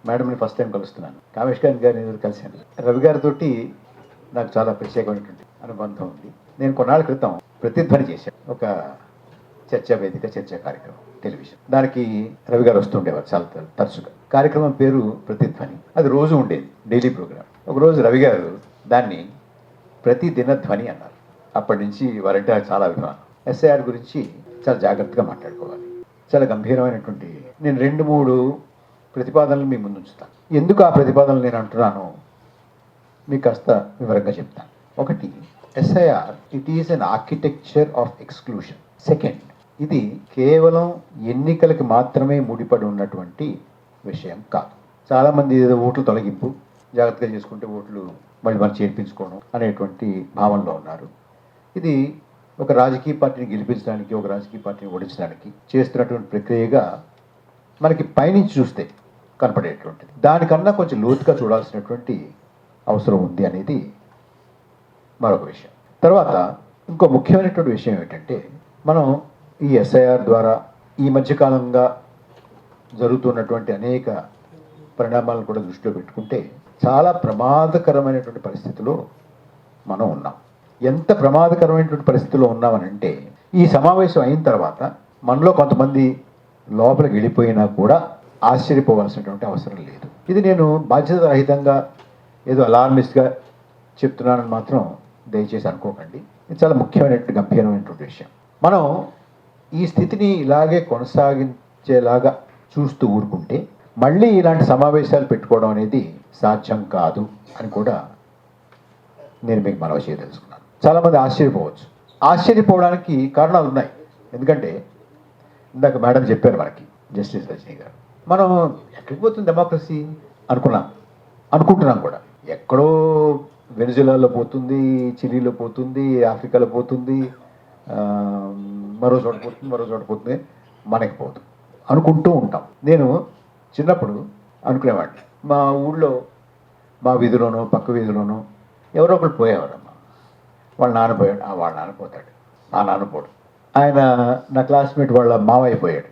మేడంని first time కలుస్తున్నాను. Kamesh గారిని కలిశాను. రవి గారితో నాకు చాలా ప్రత్యేకమైనటువంటి అనుబంధం ఉంది. నేను కొన్నాళ్ళ క్రితం ప్రతిధ్వని చేశాను, ఒక చర్చా వేదిక, చర్చా కార్యక్రమం టెలివిజన్. దానికి రవి గారు వస్తుండేవారు చాలా తరచుగా. కార్యక్రమం పేరు ప్రతిధ్వని. అది రోజు ఉండేది, డైలీ ప్రోగ్రామ్. ఒకరోజు రవి గారు దాన్ని ప్రతిదిన ధ్వని అన్నారు. అప్పటి నుంచి వారంటే చాలా అభిమానం. ఎస్ఐఆర్ గురించి చాలా జాగ్రత్తగా మాట్లాడుకోవాలి. చాలా గంభీరమైనటువంటి నేను 2-3 ప్రతిపాదనలు మీ ముందు ఉంచుతాను. ఎందుకు ఆ ప్రతిపాదనలు నేను అంటున్నానో మీకు కాస్త వివరంగా చెప్తాను. ఒకటి, SIR it is an architecture of exclusion. Second, ఇది కేవలం ఎన్నికలకి మాత్రమే ముడిపడి ఉన్నటువంటి విషయం కాదు. చాలామంది ఏదో ఓట్లు తొలగింపు, జాగ్రత్తగా చేసుకుంటే ఓట్లు మళ్ళీ మనం చేర్పించుకోవడం అనేటువంటి భావనలో ఉన్నారు. ఇది ఒక రాజకీయ పార్టీని గెలిపించడానికి, ఒక రాజకీయ పార్టీని ఓడించడానికి చేస్తున్నటువంటి ప్రక్రియగా మనకి పైనుంచి చూస్తే కనపడేటువంటిది. దానికన్నా కొంచెం లోతుగా చూడాల్సినటువంటి అవసరం ఉంది అనేది మరొక విషయం. తర్వాత ఇంకో ముఖ్యమైనటువంటి విషయం ఏమిటంటే, మనం ఈ ఎస్ఐఆర్ ద్వారా ఈ మధ్యకాలంగా జరుగుతున్నటువంటి అనేక పరిణామాలను కూడా దృష్టిలో పెట్టుకుంటే చాలా ప్రమాదకరమైనటువంటి పరిస్థితిలో మనం ఉన్నాం. ఎంత ప్రమాదకరమైనటువంటి పరిస్థితిలో ఉన్నామనంటే, ఈ సమావేశం అయిన తర్వాత మనలో కొంతమంది లోపలికి వెళ్ళిపోయినా కూడా ఆశ్చర్యపోవాల్సినటువంటి అవసరం లేదు. ఇది నేను బాధ్యత రహితంగా ఏదో అలార్మిస్ట్గా చెప్తున్నానని మాత్రం దయచేసి అనుకోకండి. ఇది చాలా ముఖ్యమైనటువంటి గంభీరమైనటువంటి విషయం. మనం ఈ స్థితిని ఇలాగే కొనసాగించేలాగా చూస్తూ ఊరుకుంటే మళ్ళీ ఇలాంటి సమావేశాలు పెట్టుకోవడం అనేది సాధ్యం కాదు అని కూడా నేను మీకు మనవి చేయదలుచుకున్నాను. చాలామంది ఆశ్చర్యపోవచ్చు. ఆశ్చర్యపోవడానికి కారణాలు ఉన్నాయి. ఎందుకంటే ఇందాక మేడం చెప్పారు మనకి, జస్టిస్ రజనీ గారు, మనం ఎక్కడికి పోతుంది డెమోక్రసీ అనుకుంటున్నాం కూడా. ఎక్కడో వెనిజులాలో పోతుంది, చిలీలో పోతుంది, ఆఫ్రికాలో పోతుంది, మరో చోట పోతుంది, మనకి పోదు అనుకుంటూ ఉంటాం. నేను చిన్నప్పుడు అనుకునేవాడిని, మా ఊళ్ళో మా వీధిలోనో పక్క వీధిలోనో ఎవరో ఒకరు పోయేవారమ్మా. వాళ్ళ నాన్న పోతాడు, మా నాన్న పోడు. ఆయన నా క్లాస్మేట్ వాళ్ళ మావయ్య పోయాడు,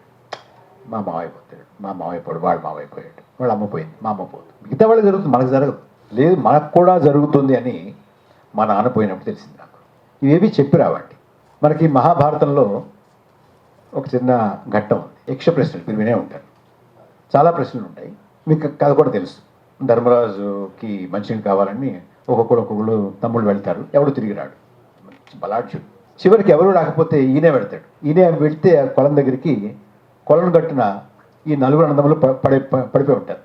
మా మావయ్య పోతాడు, మా మావయ్య పోడు, వాళ్ళ మావయ్య పోయాడు, వాళ్ళ అమ్మ పోయింది, మా అమ్మ పోతుంది. మిగతా వాళ్ళకి జరుగుతుంది, మనకు జరగదు. లేదు, మనకు కూడా జరుగుతుంది అని మా నాన్న పోయినప్పుడు తెలిసింది నాకు. ఇవేవి చెప్పి రావండి. మనకి మహాభారతంలో ఒక చిన్న ఘట్టం ఉంది, యక్ష ప్రశ్నలు. మీరు వినే ఉంటారు, చాలా ప్రశ్నలు ఉంటాయి. మీకు కథ కూడా తెలుసు. ధర్మరాజుకి మంచినీళ్ళు కావాలని ఒక్కొక్కరు తమ్ముళ్ళు వెళ్తారు, ఎవడు తిరిగి రాడు, బలాఢ్యుడు. చివరికి ఎవరు రాకపోతే ఈయనే వెళ్తాడు. ఈయనే వెళ్తే కొలం దగ్గరికి, కొలను గట్టున ఈ 4 అన్నదమ్ములు పడిపోయి ఉంటారు,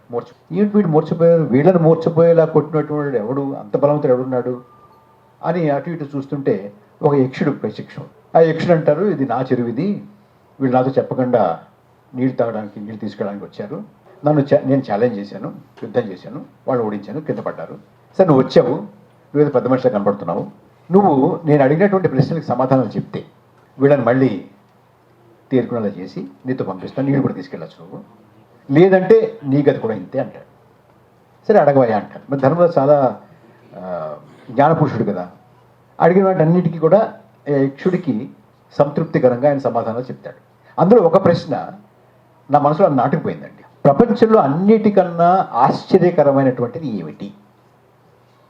వీడు మూర్చిపోయారు. వీళ్ళని మూర్చిపోయేలా కొట్టినటువంటి ఎవడు, అంత బలవంతుడు ఎవడున్నాడు అని అటు ఇటు చూస్తుంటే ఒక యక్షుడు ప్రత్యక్షం. ఆ యక్షుడు అంటారు, ఇది నా చెరువు, ఇది వీళ్ళు నాతో చెప్పకుండా నీళ్ళు తాగడానికి, నీళ్ళు తీసుకెళ్ళడానికి వచ్చారు. నేను ఛాలెంజ్ చేశాను, యుద్ధం చేశాను, వాళ్ళు ఓడించాను, కింద పడ్డారు. సరే, నువ్వు వచ్చావు, నువ్వేదో పెద్ద మనిషిగా కనపడుతున్నావు, నువ్వు నేను అడిగినటువంటి ప్రశ్నలకు సమాధానాలు చెప్తే వీళ్ళని మళ్ళీ తీర్కునేలా చేసి నీతో పంపిస్తాను, నీళ్ళు కూడా తీసుకెళ్ళచ్చు నువ్వు, లేదంటే నీ గది కూడా ఇంతే అంటాడు. సరే అడగవయ్యా అంటాడు. మరి ధర్మరాజు చాలా జ్ఞానపురుషుడు కదా, అడిగిన వాటి అన్నిటికీ కూడా యక్షుడికి సంతృప్తికరంగా ఆయన సమాధానాలు చెప్తాడు. అందులో ఒక ప్రశ్న నా మనసులో నాటుకుపోయిందండి. ప్రపంచంలో అన్నిటికన్నా ఆశ్చర్యకరమైనటువంటిది ఏమిటి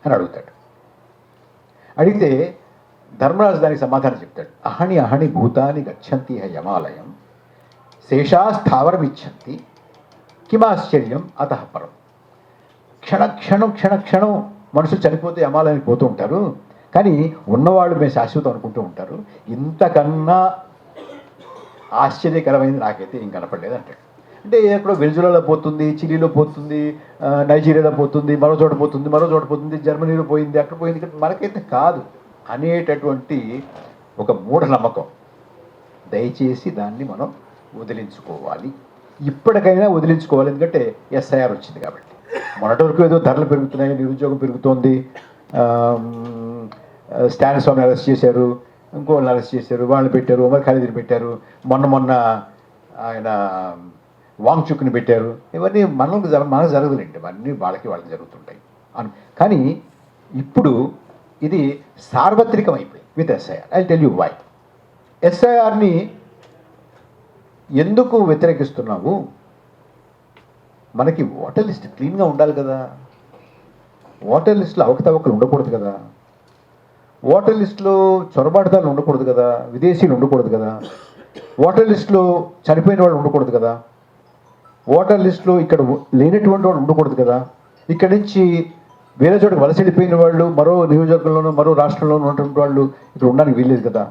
అని అడుగుతాడు. అడిగితే ధర్మరాజు దానికి సమాధానం చెప్తాడు. అహణి భూతాని గచ్చంతి యమాలయం శేషాస్థావరం ఇచ్చంతి కిమాశ్చర్యం అతః పరం. క్షణక్షణం మనుషులు చనిపోతే యమాలయానికి పోతూ ఉంటారు, కానీ ఉన్నవాళ్ళు మేము శాశ్వతం అనుకుంటూ ఉంటారు. ఇంతకన్నా ఆశ్చర్యకరమైనది నాకైతే ఏం కనపడలేదు అంటాడు. అంటే ఎక్కడో వెనిజులాలో పోతుంది, చిలీలో పోతుంది, నైజీరియాలో పోతుంది, మరో చోట పోతుంది, జర్మనీలో పోయింది, అక్కడ పోయింది, ఇక్కడ మనకైతే కాదు అనేటటువంటి ఒక మూఢనమ్మకం. దయచేసి దాన్ని మనం వదిలించుకోవాలి, ఇప్పటికైనా వదిలించుకోవాలి. ఎందుకంటే ఎస్ఐఆర్ వచ్చింది కాబట్టి. మొన్నటి వరకు ఏదో ధరలు పెరుగుతున్నాయి, నిరుద్యోగం పెరుగుతోంది, స్టాన్ స్వామిని అరెస్ట్ చేశారు, ఇంకోళ్ళని అరెస్ట్ చేశారు, వాళ్ళని పెట్టారు, ఉమర్ ఖాళీని పెట్టారు, మొన్న ఆయన వాంగ్చుక్ని పెట్టారు. ఇవన్నీ మనకు జరగదులేండి, ఇవన్నీ వాళ్ళకి జరుగుతుంటాయి. కానీ ఇప్పుడు ఇది సార్వత్రికం అయిపోయింది with SIR. I tell you why. ఎస్ఐఆర్ని ఎందుకు వ్యతిరేకిస్తున్నావు మనకి ఓటర్ లిస్ట్ క్లీన్గా ఉండాలి కదా, ఓటర్ లిస్టులో అవకతవకలు ఉండకూడదు కదా, ఓటర్ లిస్టులో చొరబాటుదారులు ఉండకూడదు కదా, విదేశీయులు ఉండకూడదు కదా, ఓటర్ లిస్టులో చనిపోయిన వాళ్ళు ఉండకూడదు కదా, ఓటర్ లిస్టులో ఇక్కడ లేనటువంటి వాళ్ళు ఉండకూడదు కదా, ఇక్కడ నుంచి వేరే చోటకి వలస వెళ్ళిపోయిన వాళ్ళు మరో నియోజకవర్గంలోనూ మరో రాష్ట్రంలోనూ ఉన్నటువంటి వాళ్ళు ఇక్కడ ఉండడానికి వీల్లేదు కదా,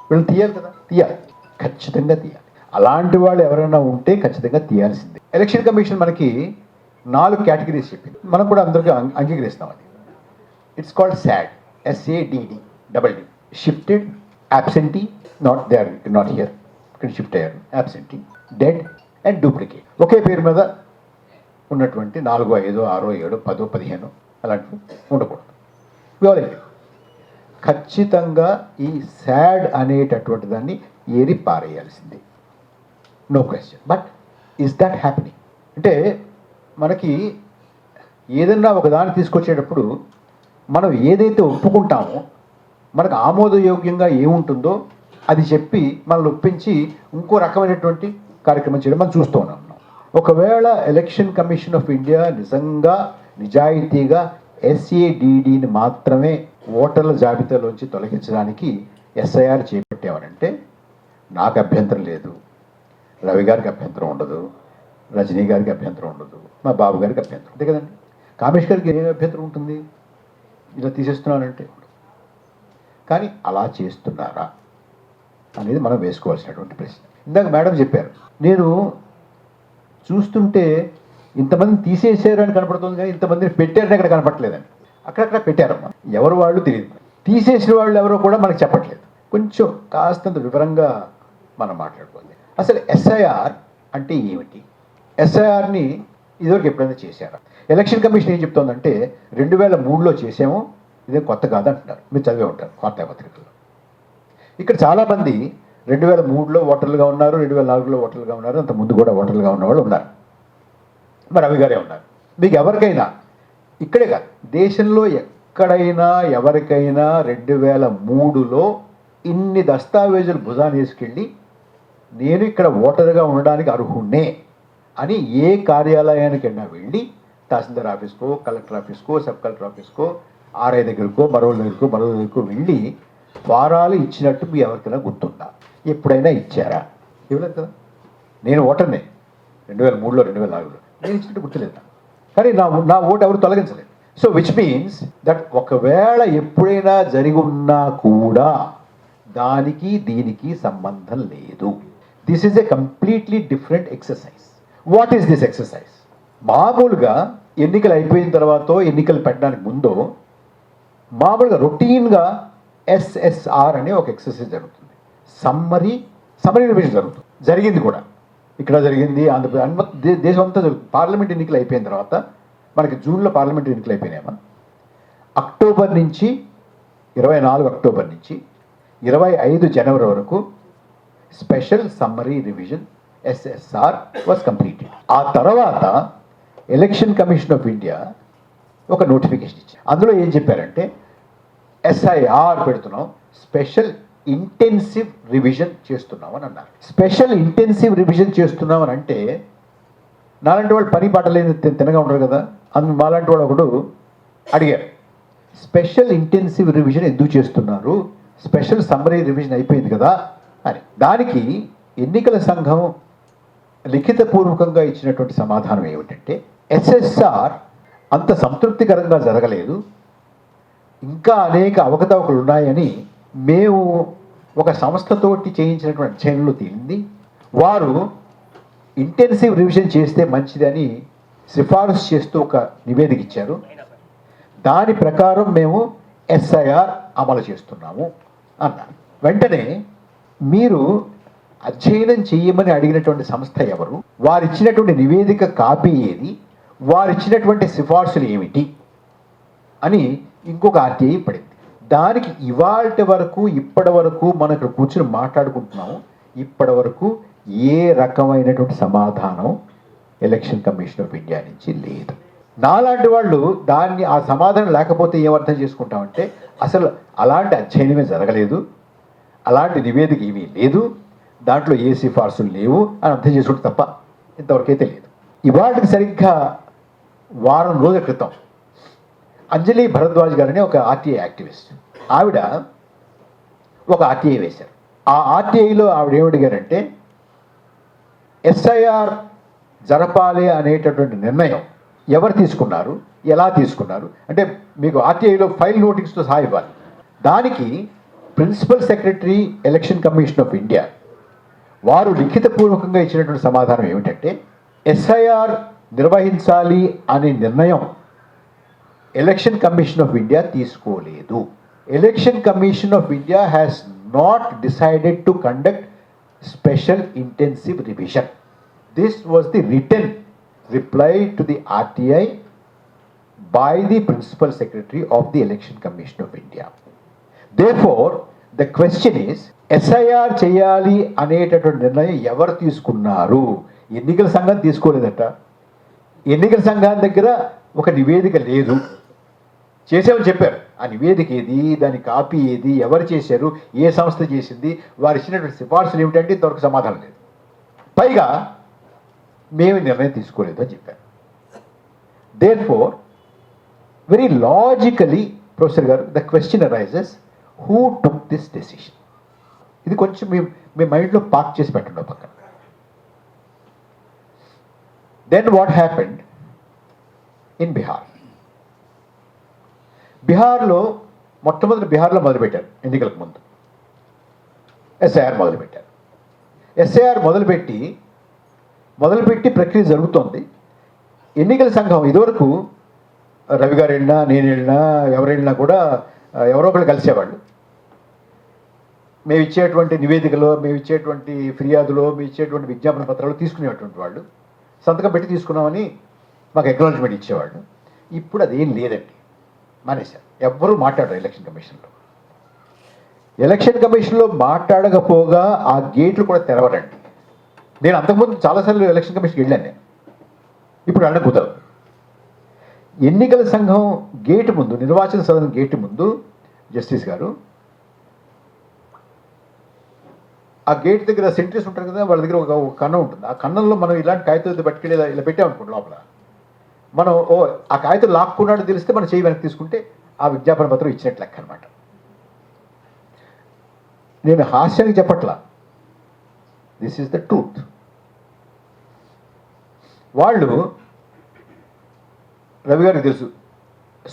వీళ్ళని తీయాలి కదా, తీయాలి, ఖచ్చితంగా తీయాలి. అలాంటి వాళ్ళు ఎవరైనా ఉంటే ఖచ్చితంగా తీయాల్సిందే. ఎలక్షన్ కమిషన్ మనకి 4 కేటగిరీస్ చెప్పింది, మనం కూడా అందరికీ అంగీకరిస్తాం. అది it's called SAD, SADD, shifted, absentee, not here, ఇక్కడ షిఫ్ట్ అయ్యారు, అబ్సెంటీ, డెడ్ అండ్ డూప్లికేట్. ఒకే పేరు మీద ఉన్నటువంటి 4, 5, 6, 7, 10, 15 అలాంటివి ఉండకూడదు. వివరంగా ఖచ్చితంగా ఈ SAD అనేటటువంటి దాన్ని ఏరి పారేయాల్సిందే, no question. But is that happening? అంటే మనకి ఏదన్నా ఒక దాన్ని తీసుకొచ్చేటప్పుడు మనం ఏదైతే ఒప్పుకుంటామో మనకు ఆమోదయోగ్యంగా ఏముంటుందో అది చెప్పి మనల్ని ఒప్పించి ఇంకో రకమైనటువంటి కార్యక్రమం చేయడం మనం చూస్తూ ఉన్నాం. ఒకవేళ ఎలక్షన్ కమిషన్ ఆఫ్ ఇండియా నిజంగా నిజాయితీగా SADDని మాత్రమే ఓటర్ల జాబితాలోంచి తొలగించడానికి SIR చేపట్టామనంటే నాకు అభ్యంతరం లేదు, రవి గారికి అభ్యంతరం ఉండదు, రజనీ గారికి అభ్యంతరం ఉండదు, మా బాబు గారికి అభ్యంతరం అంతే కదండి. కామేష్ గారికి ఏం అభ్యంతరం ఉంటుంది ఇలా తీసేస్తున్నానంటే? కానీ అలా చేస్తున్నారా అనేది మనం వేసుకోవాల్సినటువంటి ప్రశ్న. ఇందాక మేడం చెప్పారు, నేను చూస్తుంటే ఇంతమంది తీసేసారు అని కనపడుతుంది కానీ ఇంతమందిని పెట్టారని అక్కడ కనపడలేదండి. అక్కడక్కడ పెట్టారమ్మా, ఎవరు వాళ్ళు తెలియదు, తీసేసిన వాళ్ళు ఎవరో కూడా మనకు చెప్పట్లేదు. కొంచెం కాస్తంత వివరంగా మనం మాట్లాడుకోవాలి. అసలు SIR అంటే ఏమిటి? SIRని ఇదివరకు ఎప్పుడైనా చేశారా? ఎలక్షన్ కమిషన్ ఏం చెప్తోందంటే 2003లో చేసాము, ఇదే కొత్త కాదు అంటున్నారు. మీరు చదివే ఉంటారు వార్తాపత్రికల్లో. ఇక్కడ చాలామంది 2003లో ఓటర్లుగా ఉన్నారు, 2004లో ఓటర్లుగా ఉన్నారు, అంత ముందు కూడా ఓటర్లుగా ఉన్నవాళ్ళు ఉన్నారు. మరి రవి గారే ఉన్నారు. మీకు ఎవరికైనా ఇక్కడే కాదు, దేశంలో ఎక్కడైనా ఎవరికైనా 2003లో ఇన్ని దస్తావేజులు భుజాన్ని వేసుకెళ్ళి నేను ఇక్కడ ఓటరుగా ఉండడానికి అర్హుణ్ణే అని ఏ కార్యాలయానికైనా వెళ్ళి తహసీల్దార్ ఆఫీస్కో, కలెక్టర్ ఆఫీస్కో, సబ్ కలెక్టర్ ఆఫీస్కో, RI దగ్గరకో, మరో దగ్గరకో వెళ్ళి ఫారాలు ఇచ్చినట్టు మీ ఎవరికైనా గుర్తుందా? ఎప్పుడైనా ఇచ్చారా? ఇవ్వలేదు కదా. నేను ఓటర్నే 2003లో 2004లో నేను ఇచ్చినట్టు గుర్తులేదు. కానీ నా ఓటు ఎవరు తొలగించలేదు. సో విచ్ మీన్స్ దట్ ఒకవేళ ఎప్పుడైనా జరిగి ఉన్నా కూడా దానికి దీనికి సంబంధం లేదు. This is a completely different exercise. What is this exercise? మామూలుగా ఎన్నికలు అయిపోయిన తర్వాత ఎన్నికలు పెట్టడానికి ముందో మామూలుగా రొటీన్గా SSR అనే ఒక ఎక్సర్సైజ్ జరుగుతుంది. సమ్మరీ రివిజన్ జరుగుతుంది. జరిగింది కూడా, ఇక్కడ జరిగింది, ఆంధ్రప్రదేశ్ దేశం అంతా జరుగుతుంది. పార్లమెంట్ ఎన్నికలు అయిపోయిన తర్వాత మనకి జూన్లో పార్లమెంట్ ఎన్నికలు అయిపోయినాయమ్మా. అక్టోబర్ నుంచి 24 అక్టోబర్ నుంచి 25 జనవరి వరకు special summary revision SSR was completed. ఆ తర్వాత ఎలక్షన్ కమిషన్ ఆఫ్ ఇండియా ఒక నోటిఫికేషన్ ఇచ్చారు. అందులో ఏం చెప్పారంటే SIR పెడుతున్నాం, స్పెషల్ ఇంటెన్సివ్ రివిజన్ చేస్తున్నాం అని అన్నారు. స్పెషల్ ఇంటెన్సివ్ రివిజన్ చేస్తున్నాం అని అంటే నాలాంటి వాళ్ళు పని పాటలేని తినగా ఉండరు కదా. మాలాంటి వాడు ఒకడు అడిగారు, స్పెషల్ ఇంటెన్సివ్ రివిజన్ ఎందుకు చేస్తున్నారు, స్పెషల్ సమ్మరీ రివిజన్ అయిపోయింది కదా అని. దానికి ఎన్నికల సంఘం లిఖితపూర్వకంగా ఇచ్చినటువంటి సమాధానం ఏమిటంటే SSR అంత సంతృప్తికరంగా జరగలేదు, ఇంకా అనేక అవకతవకలు ఉన్నాయని మేము ఒక సంస్థతోటి చేయించినటువంటి అధ్యయనంలో తేలింది. వారు ఇంటెన్సివ్ రివిజన్ చేస్తే మంచిదని సిఫారసు చేస్తూ ఒక నివేదిక ఇచ్చారు. దాని ప్రకారం మేము SIR అమలు చేస్తున్నాము అన్నారు. వెంటనే మీరు అధ్యయనం చేయమని అడిగినటువంటి సంస్థ ఎవరు, వారిచ్చినటువంటి నివేదిక కాపీ ఏది, వారిచ్చినటువంటి సిఫార్సులు ఏమిటి అని ఇంకొక RTI పడింది. దానికి ఇప్పటి వరకు మనం ఇక్కడ కూర్చుని మాట్లాడుకుంటున్నాము, ఇప్పటి వరకు ఏ రకమైనటువంటి సమాధానం ఎలక్షన్ కమిషన్ ఆఫ్ ఇండియా నుంచి లేదు. నాలాంటి వాళ్ళు ఆ సమాధానం లేకపోతే ఏమర్థం చేసుకుంటామంటే అసలు అలాంటి అధ్యయనమే జరగలేదు, అలాంటి నివేదిక ఏమీ లేదు, దాంట్లో ఏ సిఫార్సులు లేవు అని అర్థం చేసుకుంటే తప్ప ఇంతవరకైతే లేదు. ఇవాళకి సరిగ్గా వారం రోజుల క్రితం అంజలి భరద్వాజ్ గారని ఒక ఆర్టీఐ యాక్టివిస్ట్, ఆవిడ ఒక ఆర్టీఐ వేశారు. ఆ ఆర్టీఐలో ఆవిడ ఏమడిగారంటే, ఎస్ఐఆర్ జరపాలి అనేటటువంటి నిర్ణయం ఎవరు తీసుకున్నారు, ఎలా తీసుకున్నారు, అంటే మీకు ఆర్టీఐలో ఫైల్ నోటీస్తో సహా ఇవ్వాలి. దానికి principal secretary election commission of India వారు లిఖితపూర్వకంగా ఇచ్చినటువంటి సమాధానం ఏమిటంటే, ఎస్ఐఆర్ నిర్వహించాలి అనే నిర్ణయం ఎలక్షన్ కమిషన్ ఆఫ్ ఇండియా తీసుకోలేదు. Election commission of India has not decided to conduct special intensive revision. This was the written reply to the RTI by the Principal Secretary of the Election Commission of India. Therefore, the question is, SIR చేయాలి అనేటటువంటి నిర్ణయం ఎవరు తీసుకున్నారు? ఎన్నికల సంఘం తీసుకోలేదట. ఎన్నికల సంఘం దగ్గర ఒక నివేదిక లేదు, చేసామని చెప్పారు. ఆ నివేదిక ఏది, దాని కాపీ ఏది, ఎవరు చేశారు, ఏ సంస్థ చేసింది, వారు ఇచ్చినటువంటి సిఫార్సులు ఏమిటంటే ఇంతవరకు సమాధానం లేదు. పైగా మేము నిర్ణయం తీసుకోలేదు అని చెప్పారు. దేర్ఫోర్ వెరీ లాజికలీ ప్రొఫెసర్ గారు, the question arises, who took this decision? ఇది కొంచెం మీ మైండ్లో పార్క్ చేసి పెట్టండి పక్కన. Then what happened in Bihar? బిహార్లో బిహార్లో మొదలుపెట్టారు ఎన్నికలకు ముందు. ఎస్ఐఆర్ మొదలుపెట్టారు. ఎస్ఐఆర్ మొదలుపెట్టి ప్రక్రియ జరుగుతోంది. ఎన్నికల సంఘం ఇదివరకు రవి గారు వెళ్ళినా, నేను వెళ్ళినా, ఎవరు వెళ్ళినా కూడా ఎవరో ఒకళ్ళు కలిసేవాళ్ళు. మేము ఇచ్చేటువంటి నివేదికలో, మేము ఇచ్చేటువంటి ఫిర్యాదులో, మేము ఇచ్చేటువంటి విజ్ఞాపన పత్రాలు తీసుకునేటువంటి వాళ్ళు సంతకం పెట్టి తీసుకున్నామని మాకు అక్నాలజ్మెంట్ ఇచ్చేవాళ్ళు. ఇప్పుడు అదేం లేదండి, మానేశారు. ఎవ్వరూ మాట్లాడరు ఎలక్షన్ కమిషన్లో. ఎలక్షన్ కమిషన్లో మాట్లాడకపోగా ఆ గేట్లు కూడా తెరవరండి. నేను అంతకుముందు చాలాసార్లు ఎలక్షన్ కమిషన్కి వెళ్ళాను నేను, ఇప్పుడు అన్న కుదరదు. ఎన్నికల సంఘం గేటు ముందు, నిర్వాచన సదనం గేటు ముందు జస్టిస్ గారు, ఆ గేట్ దగ్గర సెంట్రీస్ ఉంటారు కదా, వాళ్ళ దగ్గర ఒక కన్నం ఉంటుంది. ఆ కన్నంలో మనం ఇలాంటి కాగితం పట్టుకెళ్ళి ఇలా పెట్టామనుకోండి, లోపల మనం ఆ కాగితం లాక్కున్నాడు తెలిస్తే మనం చేయి వెనక్కి తీసుకుంటే ఆ విజ్ఞాపన పత్రం ఇచ్చినట్లు లెక్క అనమాట. నేను హాస్యానికి చెప్పట్లా, దిస్ ఈస్ ద ట్రూత్. వాళ్ళు, రవి గారికి తెలుసు,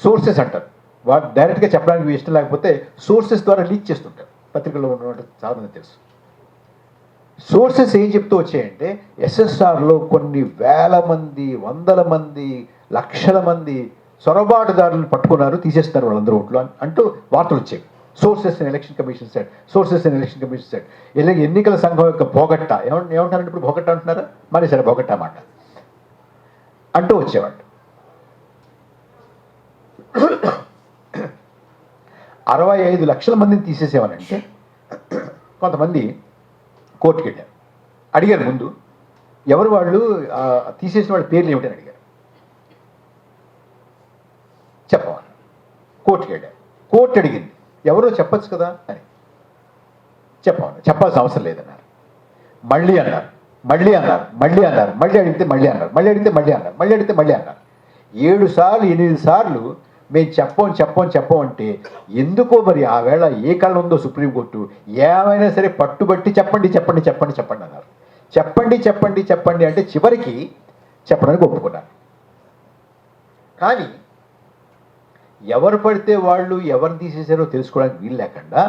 సోర్సెస్ అంటారు. వాళ్ళు డైరెక్ట్గా చెప్పడానికి ఇష్టం లేకపోతే సోర్సెస్ ద్వారా లీక్ చేస్తుంటారు. పత్రికల్లో ఉన్నటువంటి చాలామంది తెలుసు. సోర్సెస్ ఏం చెప్తూ వచ్చాయంటే, ఎస్ఎస్ఆర్లో కొన్ని వేల మంది, వందల మంది, లక్షల మంది చొరబాటుదారులను పట్టుకున్నారు, తీసేస్తున్నారు వాళ్ళందరూ ఓట్లు అంటూ వార్తలు వచ్చాయి. Sources in election commission set, sources in election commission set. ఎన్నికల సంఘం యొక్క భోగట్ట, ఏమంటారంటే ఇప్పుడు భోగట్ట అంటున్నారా, మరి సరే భోగట్ట మాట అంటూ వచ్చేవాళ్ళు. 65 లక్షల మందిని తీసేసేవారంటే కొంతమంది కోర్టుకి వెళ్ళారు. అడిగారు ముందు, ఎవరు వాళ్ళు, తీసేసిన వాళ్ళ పేర్లు ఏమిటని అడిగారు. చెప్పవాలి. కోర్టుకి వెళ్ళారు. కోర్టు అడిగింది, ఎవరో చెప్పచ్చు కదా అని. చెప్పాల్సిన అవసరం లేదన్నారు. మళ్ళీ అన్నారు, మళ్ళీ అడిగితే మళ్ళీ అన్నారు, మళ్ళీ అడిగితే మళ్ళీ అన్నారు. 7 సార్లు 8 సార్లు మేము చెప్పం అంటే ఎందుకో మరి ఆ వేళ ఏ కళ్ళ ఉందో సుప్రీంకోర్టు, ఏమైనా సరే పట్టుబట్టి చెప్పండి అన్నారు. చెప్పండి అంటే చివరికి చెప్పడానికి ఒప్పుకున్నారు. కానీ ఎవరు పడితే వాళ్ళు ఎవరిని తీసేశారో తెలుసుకోవడానికి వీలు లేకుండా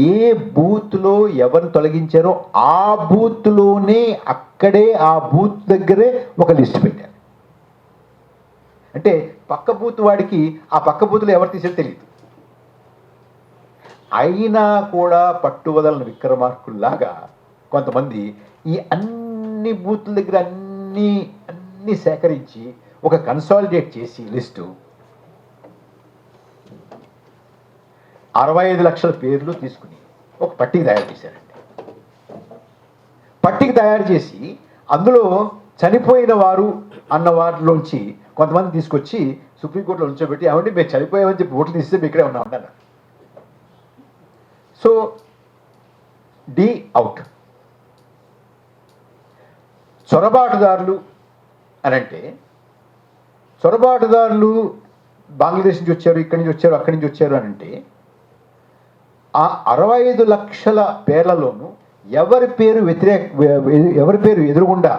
ఏ బూత్లో ఎవరిని తొలగించారో ఆ బూత్లోనే అక్కడే ఆ బూత్ దగ్గరే ఒక లిస్ట్ పెట్టారు. అంటే పక్క బూత్ వాడికి ఆ పక్క బూత్లో ఎవరు తీసారో తెలియదు. అయినా కూడా పట్టువదలని విక్రమార్కుల్లాగా కొంతమంది ఈ అన్ని బూత్ల దగ్గర అన్ని సేకరించి ఒక కన్సాలిడేట్ చేసి లిస్టు 65 లక్షల పేర్లు తీసుకుని ఒక పట్టిక తయారు చేశారండి. పట్టిక తయారు చేసి అందులో చనిపోయిన వారు అన్న వారిలోంచి కొంతమంది తీసుకొచ్చి సుప్రీంకోర్టులో ఉంచోబెట్టి, ఏమంటే మేము చనిపోయామని చెప్పి ఓట్లు తీస్తే మేము ఇక్కడే ఉన్నాం అన్నారు. So D out. చొరబాటుదారులు అని అంటే చొరబాటుదారులు బంగ్లాదేశ్ నుంచి వచ్చారు, ఇక్కడి నుంచి వచ్చారు, అక్కడి నుంచి వచ్చారు అని అంటే ఆ 65 లక్షల పేర్లలోనూ ఎవరి పేరు ఎదురుగుండా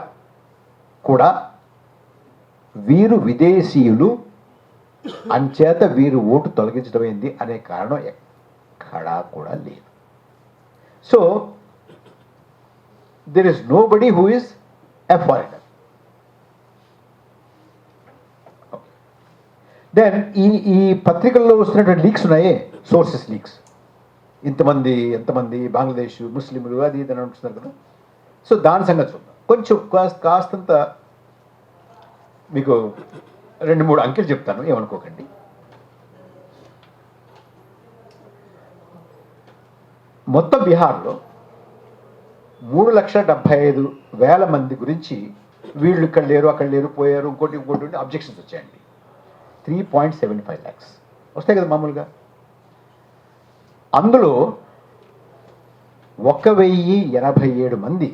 కూడా వీరు విదేశీయులు అంచేత వీరు ఓటు తొలగించడమైంది అనే కారణం ఎక్కడా కూడా లేదు. So there is nobody who is a foreigner. Then ఈ పత్రికల్లో వస్తున్నటువంటి లీక్స్ ఉన్నాయే, సోర్సెస్ లీక్స్, ఎంతమంది బంగ్లాదేశ్ ముస్లింలు అది ఇది అని అంటున్నారు కదా. సో దాని సంగతి చూద్దాం. కొంచెం కాస్తంత మీకు 2-3 అంకెలు చెప్తాను, ఏమనుకోకండి. మొత్తం బీహార్లో 3,75,000 మంది గురించి వీళ్ళు ఇక్కడ లేరు, అక్కడ లేరు, పోయారు, ఇంకోటి అబ్జెక్షన్స్ వచ్చాయండి. 3.75 lakhs వస్తాయి కదా మామూలుగా. అందులో 1,087 మంది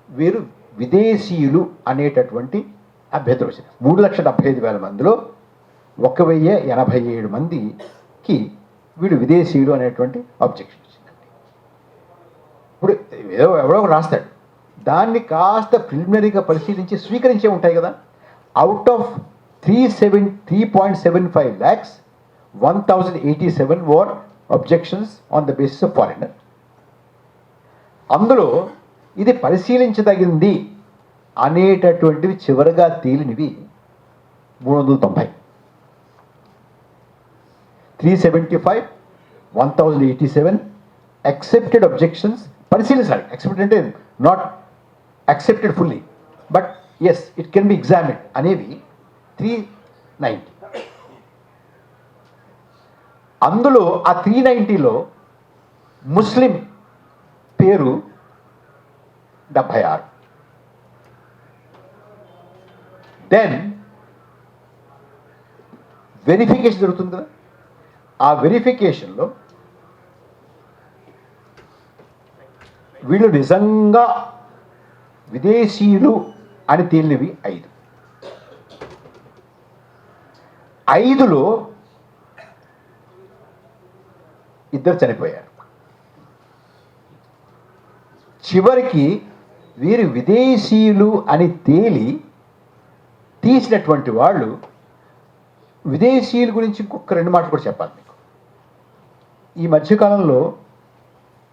వీరు విదేశీయులు అనేటటువంటి అభ్యర్థులు వచ్చారు. 3,75,000 మందిలో 1,087 మందికి వీడు విదేశీయులు అనేటువంటి అబ్జెక్షన్ వచ్చిందండి. ఇప్పుడు ఎవడో రాస్తాడు, దాన్ని కాస్త ప్రిలిమినరీగా పరిశీలించి స్వీకరించే ఉంటాయి కదా. Out of 3.75 lakhs 1,087 were objections on the basis of foreigner. అందులో ఇది పరిశీలించదగింది అనేటటువంటివి చివరగా తేలినవి 390. 375, 1,087 accepted objections, పరిశీలించాలి. accepted అంటే not accepted fully, but yes it can be examined అనేవి 390. అందులో ఆ 390లో ముస్లిం పేరు 76. దెన్ వెరిఫికేషన్ జరుగుతుంది కదా, ఆ వెరిఫికేషన్లో వీళ్ళు నిజంగా విదేశీయులు అని తేలినవి 5. 5లో 2 చనిపోయారు. చివరికి వీరు విదేశీయులు అని తీసినటువంటి వాళ్ళు విదేశీయుల గురించి ఇంకొక 2 మాటలు కూడా చెప్పాలి మీకు. ఈ మధ్యకాలంలో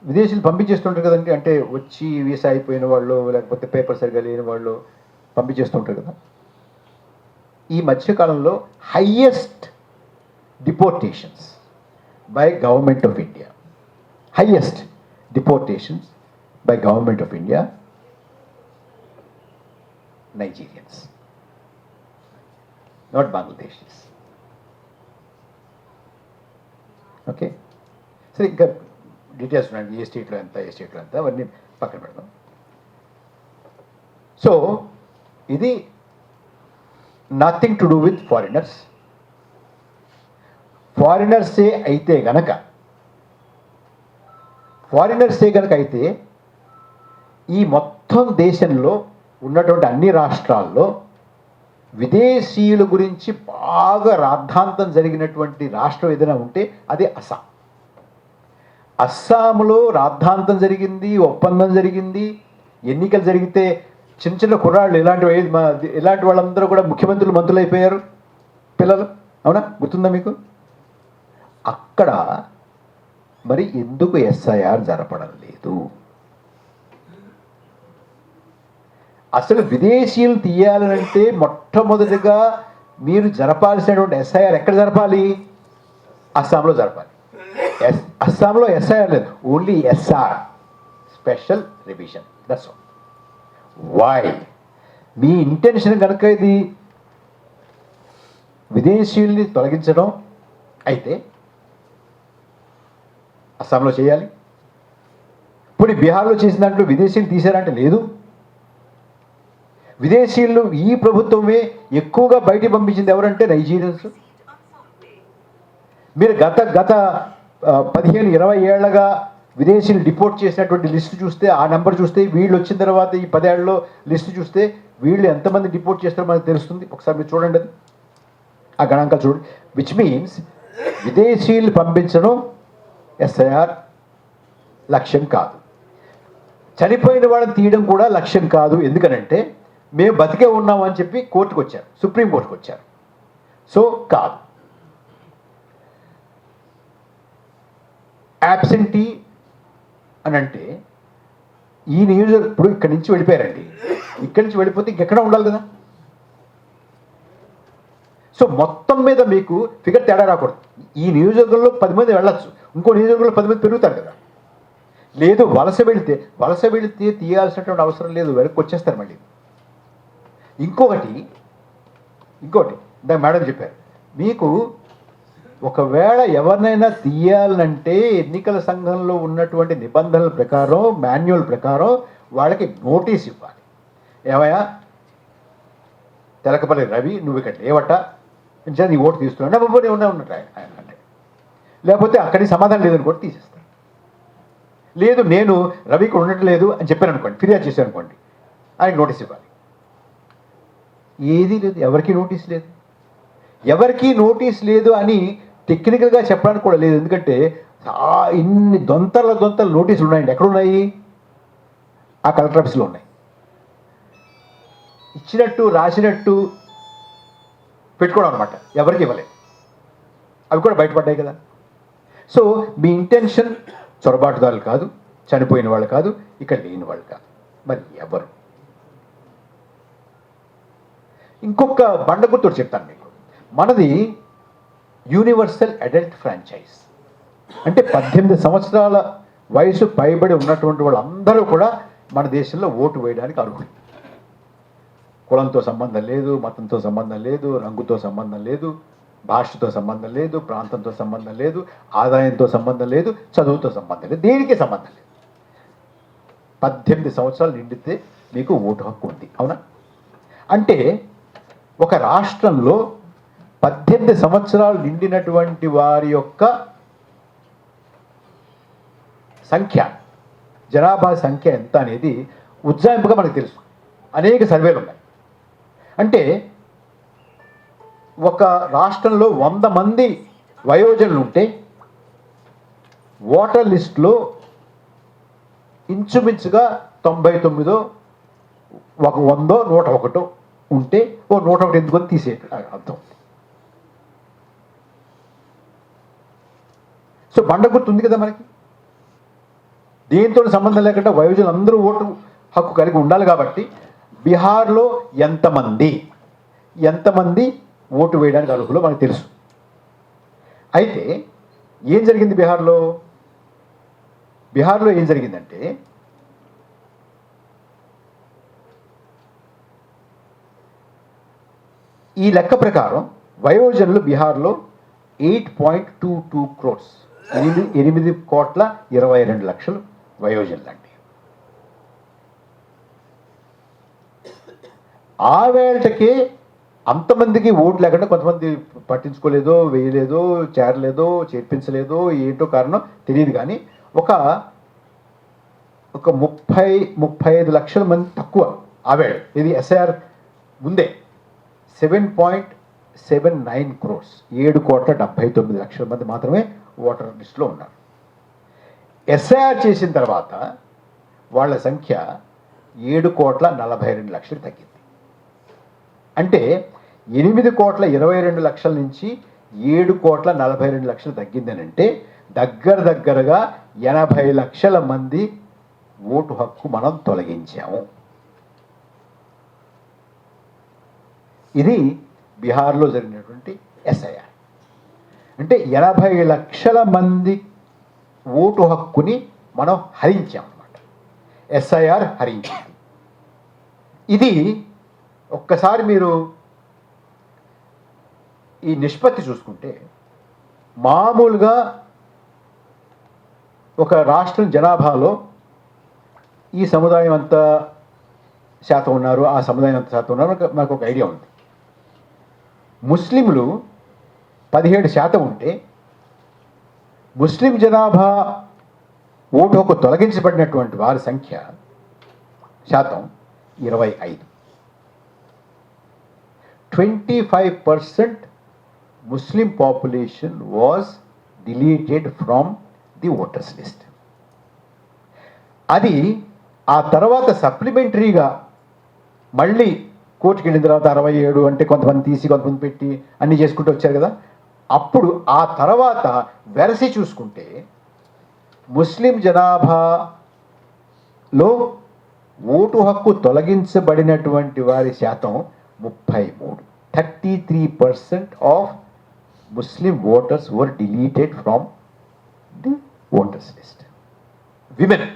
విదేశీయులు పంపించేస్తుంటారు కదండి, అంటే వచ్చి వీసా అయిపోయిన వాళ్ళు లేకపోతే పేపర్ సరిగా లేని వాళ్ళు పంపించేస్తుంటారు కదా. ఈ మధ్యకాలంలో highest డిపోర్టేషన్స్ by Government of India, highest deportations by Government of India, Nigerians, not Bangladeshis. Okay, so ఇంకా డీటెయిల్స్ ఉన్నాయండి, ఏ స్టేట్లో ఎంత అవన్నీ పక్కన పెడదాం. సో ఇది nothing to do with foreigners. ఫారినర్సే గనక అయితే ఈ మొత్తం దేశంలో ఉన్నటువంటి అన్ని రాష్ట్రాల్లో విదేశీయుల గురించి బాగా రాద్ధాంతం జరిగినటువంటి రాష్ట్రం ఏదైనా ఉంటే అది అస్సాం. అస్సాంలో రాద్ధాంతం జరిగింది, ఒప్పందం జరిగింది, ఎన్నికలు జరిగితే చిన్న కుర్రాళ్ళు ఇలాంటి వాళ్ళందరూ కూడా ముఖ్యమంత్రులు, మంత్రులు అయిపోయారు, పిల్లలు. అవునా, గుర్తుందా మీకు? అక్కడ మరి ఎందుకు ఎస్ఐఆర్ జరపడం లేదు? అసలు విదేశీయులు తీయాలంటే మొట్టమొదటిగా మీరు జరపాల్సినటువంటి ఎస్ఐఆర్ ఎక్కడ జరపాలి? అస్సాంలో జరపాలి. అస్సాంలో ఎస్ఐఆర్ లేదు, only SR, special revision. That's all. Why? మీ ఇంటెన్షన్ కనుక ఇది విదేశీయుల్ని తొలగించడం అయితే అస్సాంలో చేయాలి. ఇప్పుడు బీహార్లో చేసిన దాంట్లో విదేశీయులు తీశారంటే లేదు. విదేశీయులు ఈ ప్రభుత్వమే ఎక్కువగా బయటికి పంపించింది ఎవరంటే నైజీరియన్స్. మీరు గత 15-20 ఏళ్లగా విదేశీయులు డిపోర్ట్ చేసినటువంటి లిస్టు చూస్తే, ఆ నెంబర్ చూస్తే, వీళ్ళు వచ్చిన తర్వాత ఈ 10 ఏళ్లలో లిస్టు చూస్తే వీళ్ళు ఎంతమంది డిపోర్ట్ చేస్తారో మనకు తెలుస్తుంది. ఒకసారి మీరు చూడండి, అది ఆ గణాంకాలు చూడండి. విచ్ మీన్స్ విదేశీయులు పంపించడం ఎస్ఐఆర్ లక్ష్యం కాదు. చనిపోయిన వాళ్ళని తీయడం కూడా లక్ష్యం కాదు. ఎందుకనంటే మేము బతికే ఉన్నాము అని చెప్పి కోర్టుకు వచ్చారు, సుప్రీంకోర్టుకు వచ్చారు. సో కాదు. యాబ్సెంటీ అని అంటే ఈ నియోజకవర్గం ఇప్పుడు ఇక్కడి నుంచి వెళ్ళిపోయారండి, ఇక్కడి నుంచి వెళ్ళిపోతే ఇంకెక్కడ ఉండాలి కదా. సో మొత్తం మీద మీకు ఫిగర్ తేడా రాకూడదు. ఈ నియోజకవర్గంలో 10 మంది వెళ్ళొచ్చు, ఇంకో నియోజకవర్గంలో 10 మంది పెరుగుతారు కదా. లేదు వలస వెళితే తీయాల్సినటువంటి అవసరం లేదు, వెనక్కి వచ్చేస్తారు మళ్ళీ. ఇంకొకటి ఇందాక మేడం చెప్పారు, మీకు ఒకవేళ ఎవరినైనా తీయాలంటే ఎన్నికల సంఘంలో ఉన్నటువంటి నిబంధనల ప్రకారం, మాన్యువల్ ప్రకారం వాళ్ళకి నోటీస్ ఇవ్వాలి. ఏమయ్యా తెలకపల్లి రవి నువ్వు ఇక్కడ లేవట, నీ ఓటు తీస్తున్నాడు, అబ్బో ఉన్నట్టు ఆయన అంటే, లేకపోతే అక్కడికి సమాధానం లేదని కూడా తీసేస్తాను. లేదు నేను రవి ఇక్కడ ఉండట్లేదు అని చెప్పాను అనుకోండి, ఫిర్యాదు చేశాను అనుకోండి, ఆయనకి నోటీస్ ఇవ్వాలి. ఏదీ లేదు, ఎవరికీ నోటీస్ లేదు అని టెక్నికల్గా చెప్పడానికి కూడా లేదు. ఎందుకంటే ఇన్ని దొంతల నోటీసులు ఉన్నాయండి. ఎక్కడున్నాయి? ఆ కలెక్టర్ ఆఫీస్లో ఉన్నాయి. ఇచ్చినట్టు రాసినట్టు పెట్టుకోవడం అనమాట, ఎవరికి ఇవ్వలేదు. అవి కూడా బయటపడ్డాయి కదా. సో మీ ఇంటెన్షన్ చొరబాటుదారులు కాదు, చనిపోయిన వాళ్ళు కాదు, ఇక్కడ లేని వాళ్ళు కాదు, మరి ఎవరు? ఇంకొక బండ గుర్తుడు చెప్తాను మీకు. మనది యూనివర్సల్ అడల్ట్ ఫ్రాంచైజ్. అంటే 18 సంవత్సరాల వయసు పైబడి ఉన్నటువంటి వాళ్ళందరూ కూడా మన దేశంలో ఓటు వేయడానికి అర్హులు. కులంతో సంబంధం లేదు, మతంతో సంబంధం లేదు, రంగుతో సంబంధం లేదు, భాషతో సంబంధం లేదు, ప్రాంతంతో సంబంధం లేదు, ఆదాయంతో సంబంధం లేదు, చదువుతో సంబంధం లేదు, దేనికి సంబంధం లేదు. 18 సంవత్సరాలు నిండితే మీకు ఓటు హక్కు ఉంది. అవునా? అంటే ఒక రాష్ట్రంలో 18 సంవత్సరాలు నిండినటువంటి వారి యొక్క సంఖ్య, జనాభా సంఖ్య ఎంత అనేది ఉజ్జాయింపుగా మనకు తెలుసు. అనేక సర్వేలు ఉన్నాయి. అంటే ఒక రాష్ట్రంలో 100 మంది వయోజనులు ఉంటే ఓటర్ లిస్టులో ఇంచుమించుగా 99 ఒక 100 101 ఉంటే ఓ 101 ఎందుకొని తీసే అర్థం. సో బండ గుర్తు ఉంది కదా మనకి, దీంతో సంబంధం లేకుండా వయోజనులు అందరూ ఓటు హక్కు కలిగి ఉండాలి. కాబట్టి బీహార్లో ఎంతమంది ఓటు వేయడానికి అర్హులో మనకు తెలుసు. అయితే ఏం జరిగింది బీహార్లో ఏం జరిగిందంటే, ఈ లెక్క ప్రకారం వయోజనులు బీహార్లో 8.22 crores, 8,22,00,000 వయోజనులు అండి. ఆ వేళకే అంతమందికి ఓట్లు లేకుండా కొంతమంది పట్టించుకోలేదో, వేయలేదో, చేరలేదో, చేర్పించలేదో, ఏంటో కారణం తెలియదు. కానీ ఒక 35 లక్షల మంది తక్కువ ఆవేళ. ఇది ఎస్ఐఆర్ ముందే 7.79 crores, 7,79,00,000 మంది మాత్రమే ఓటర్ లిస్టులో ఉన్నారు. ఎస్ఐఆర్ చేసిన తర్వాత వాళ్ళ సంఖ్య 7,42,00,000 తగ్గింది. అంటే 8,22,00,000 నుంచి 7,42,00,000 తగ్గిందని అంటే దగ్గరగా 80 లక్షల మంది ఓటు హక్కు మనం తొలగించాము. ఇది బీహార్లో జరిగినటువంటి ఎస్ఐఆర్. అంటే 80 లక్షల మంది ఓటు హక్కుని మనం హరించామన్నమాట. ఎస్ఐఆర్ హరించింది. ఇది ఒక్కసారి మీరు ఈ నిష్పత్తి చూసుకుంటే, మామూలుగా ఒక రాష్ట్రం జనాభాలో ఈ సముదాయం అంత శాతం ఉన్నారు, ఆ సముదాయం అంత శాతం ఉన్నారు, నాకు ఒక ఐడియా ఉంది. ముస్లింలు 17% ఉంటే ముస్లిం జనాభా ఓటు హక్కు తొలగించబడినటువంటి వారి శాతం 25. 25% Muslim population was deleted from the voters list. అది ఆ తర్వాత సప్లిమెంటరీగా మళ్ళీ కోర్టుకి వెళ్ళిన తర్వాత 67 అంటే కొంతమంది తీసి కొంతమంది పెట్టి అన్నీ చేసుకుంటూ వచ్చారు కదా. అప్పుడు ఆ తర్వాత వెరసి చూసుకుంటే ముస్లిం జనాభాలో ఓటు హక్కు తొలగించబడినటువంటి వారి శాతం 33% of Muslim voters were deleted from the voters list. Women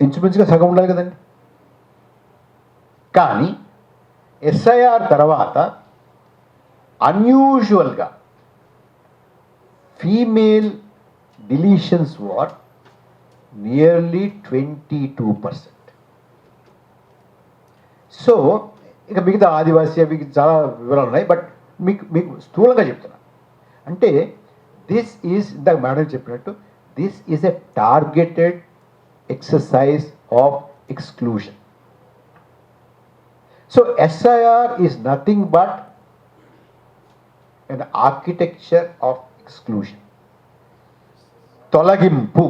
ఇంచుమించుగా సగం ఉండాలి కదండి. కానీ ఎస్ఐఆర్ తర్వాత అన్యూజువల్గా ఫీమేల్ డిలీషన్స్ వర్ నియర్లీ 22%. సో ఇక మిగతా ఆదివాసీ అవి చాలా వివరాలు ఉన్నాయి, బట్ మీకు స్థూలంగా చెప్తున్నా. అంటే దిస్ ఈజ్ ఇందాక మేడం చెప్పినట్టు this is a targeted exercise of exclusion. So SIR is nothing but an architecture of exclusion. తొలగింపు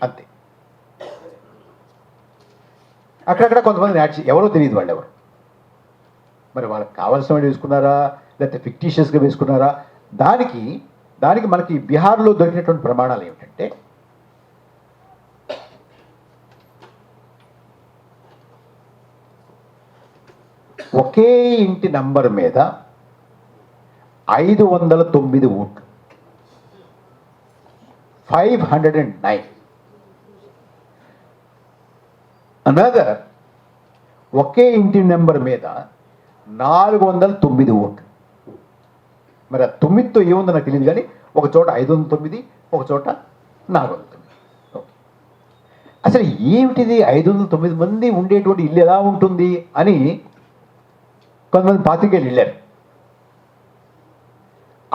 అంతే. అక్కడక్కడ కొంతమంది ఎవరో తెలియదు వాళ్ళు ఎవరు, మరి వాళ్ళకి కావాల్సిన వాళ్ళు వేసుకున్నారా లేకపోతే ఫిక్టీషియస్గా వేసుకున్నారా. దానికి మనకి బీహార్లో దొరికినటువంటి ప్రమాణాలు ఏమిటంటే ఒకే ఇంటి నంబర్ మీద 509 ఓట్లు, 509. అనదర్ ఒకే ఇంటి నెంబర్ మీద 409 ఓట్లు. మరి ఆ 9తో ఏముందో నాకు తెలియదు, కానీ ఒక చోట 509, ఒక చోట 409. అసలు ఏమిటిది 509 మంది ఉండేటువంటి ఇల్లు ఎలా ఉంటుంది అని కొంతమంది పాత్రికేయులు వెళ్ళారు,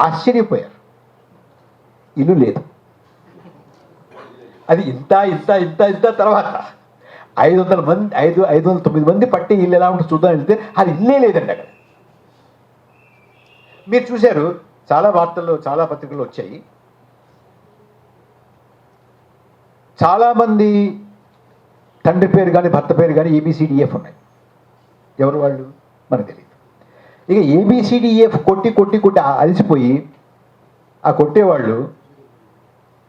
ఆశ్చర్యపోయారు. ఇల్లు లేదు, అది ఇంత ఇంత ఇంత ఇంత తర్వాత 509 మంది పట్టే ఇల్లు ఎలా ఉంటుంది చూద్దాం వెళ్తే అది ఇల్లే లేదండి అక్కడ. మీరు చూశారు, చాలా వార్తల్లో చాలా పత్రికల్లో వచ్చాయి. చాలామంది తండ్రి పేరు కానీ భర్త పేరు కానీ ABCDF ఉన్నాయి. ఎవరు వాళ్ళు మనకు తెలియదు. ఇక ABCDF కొట్టి కొట్టి కొట్టి అలసిపోయి ఆ కొట్టేవాళ్ళు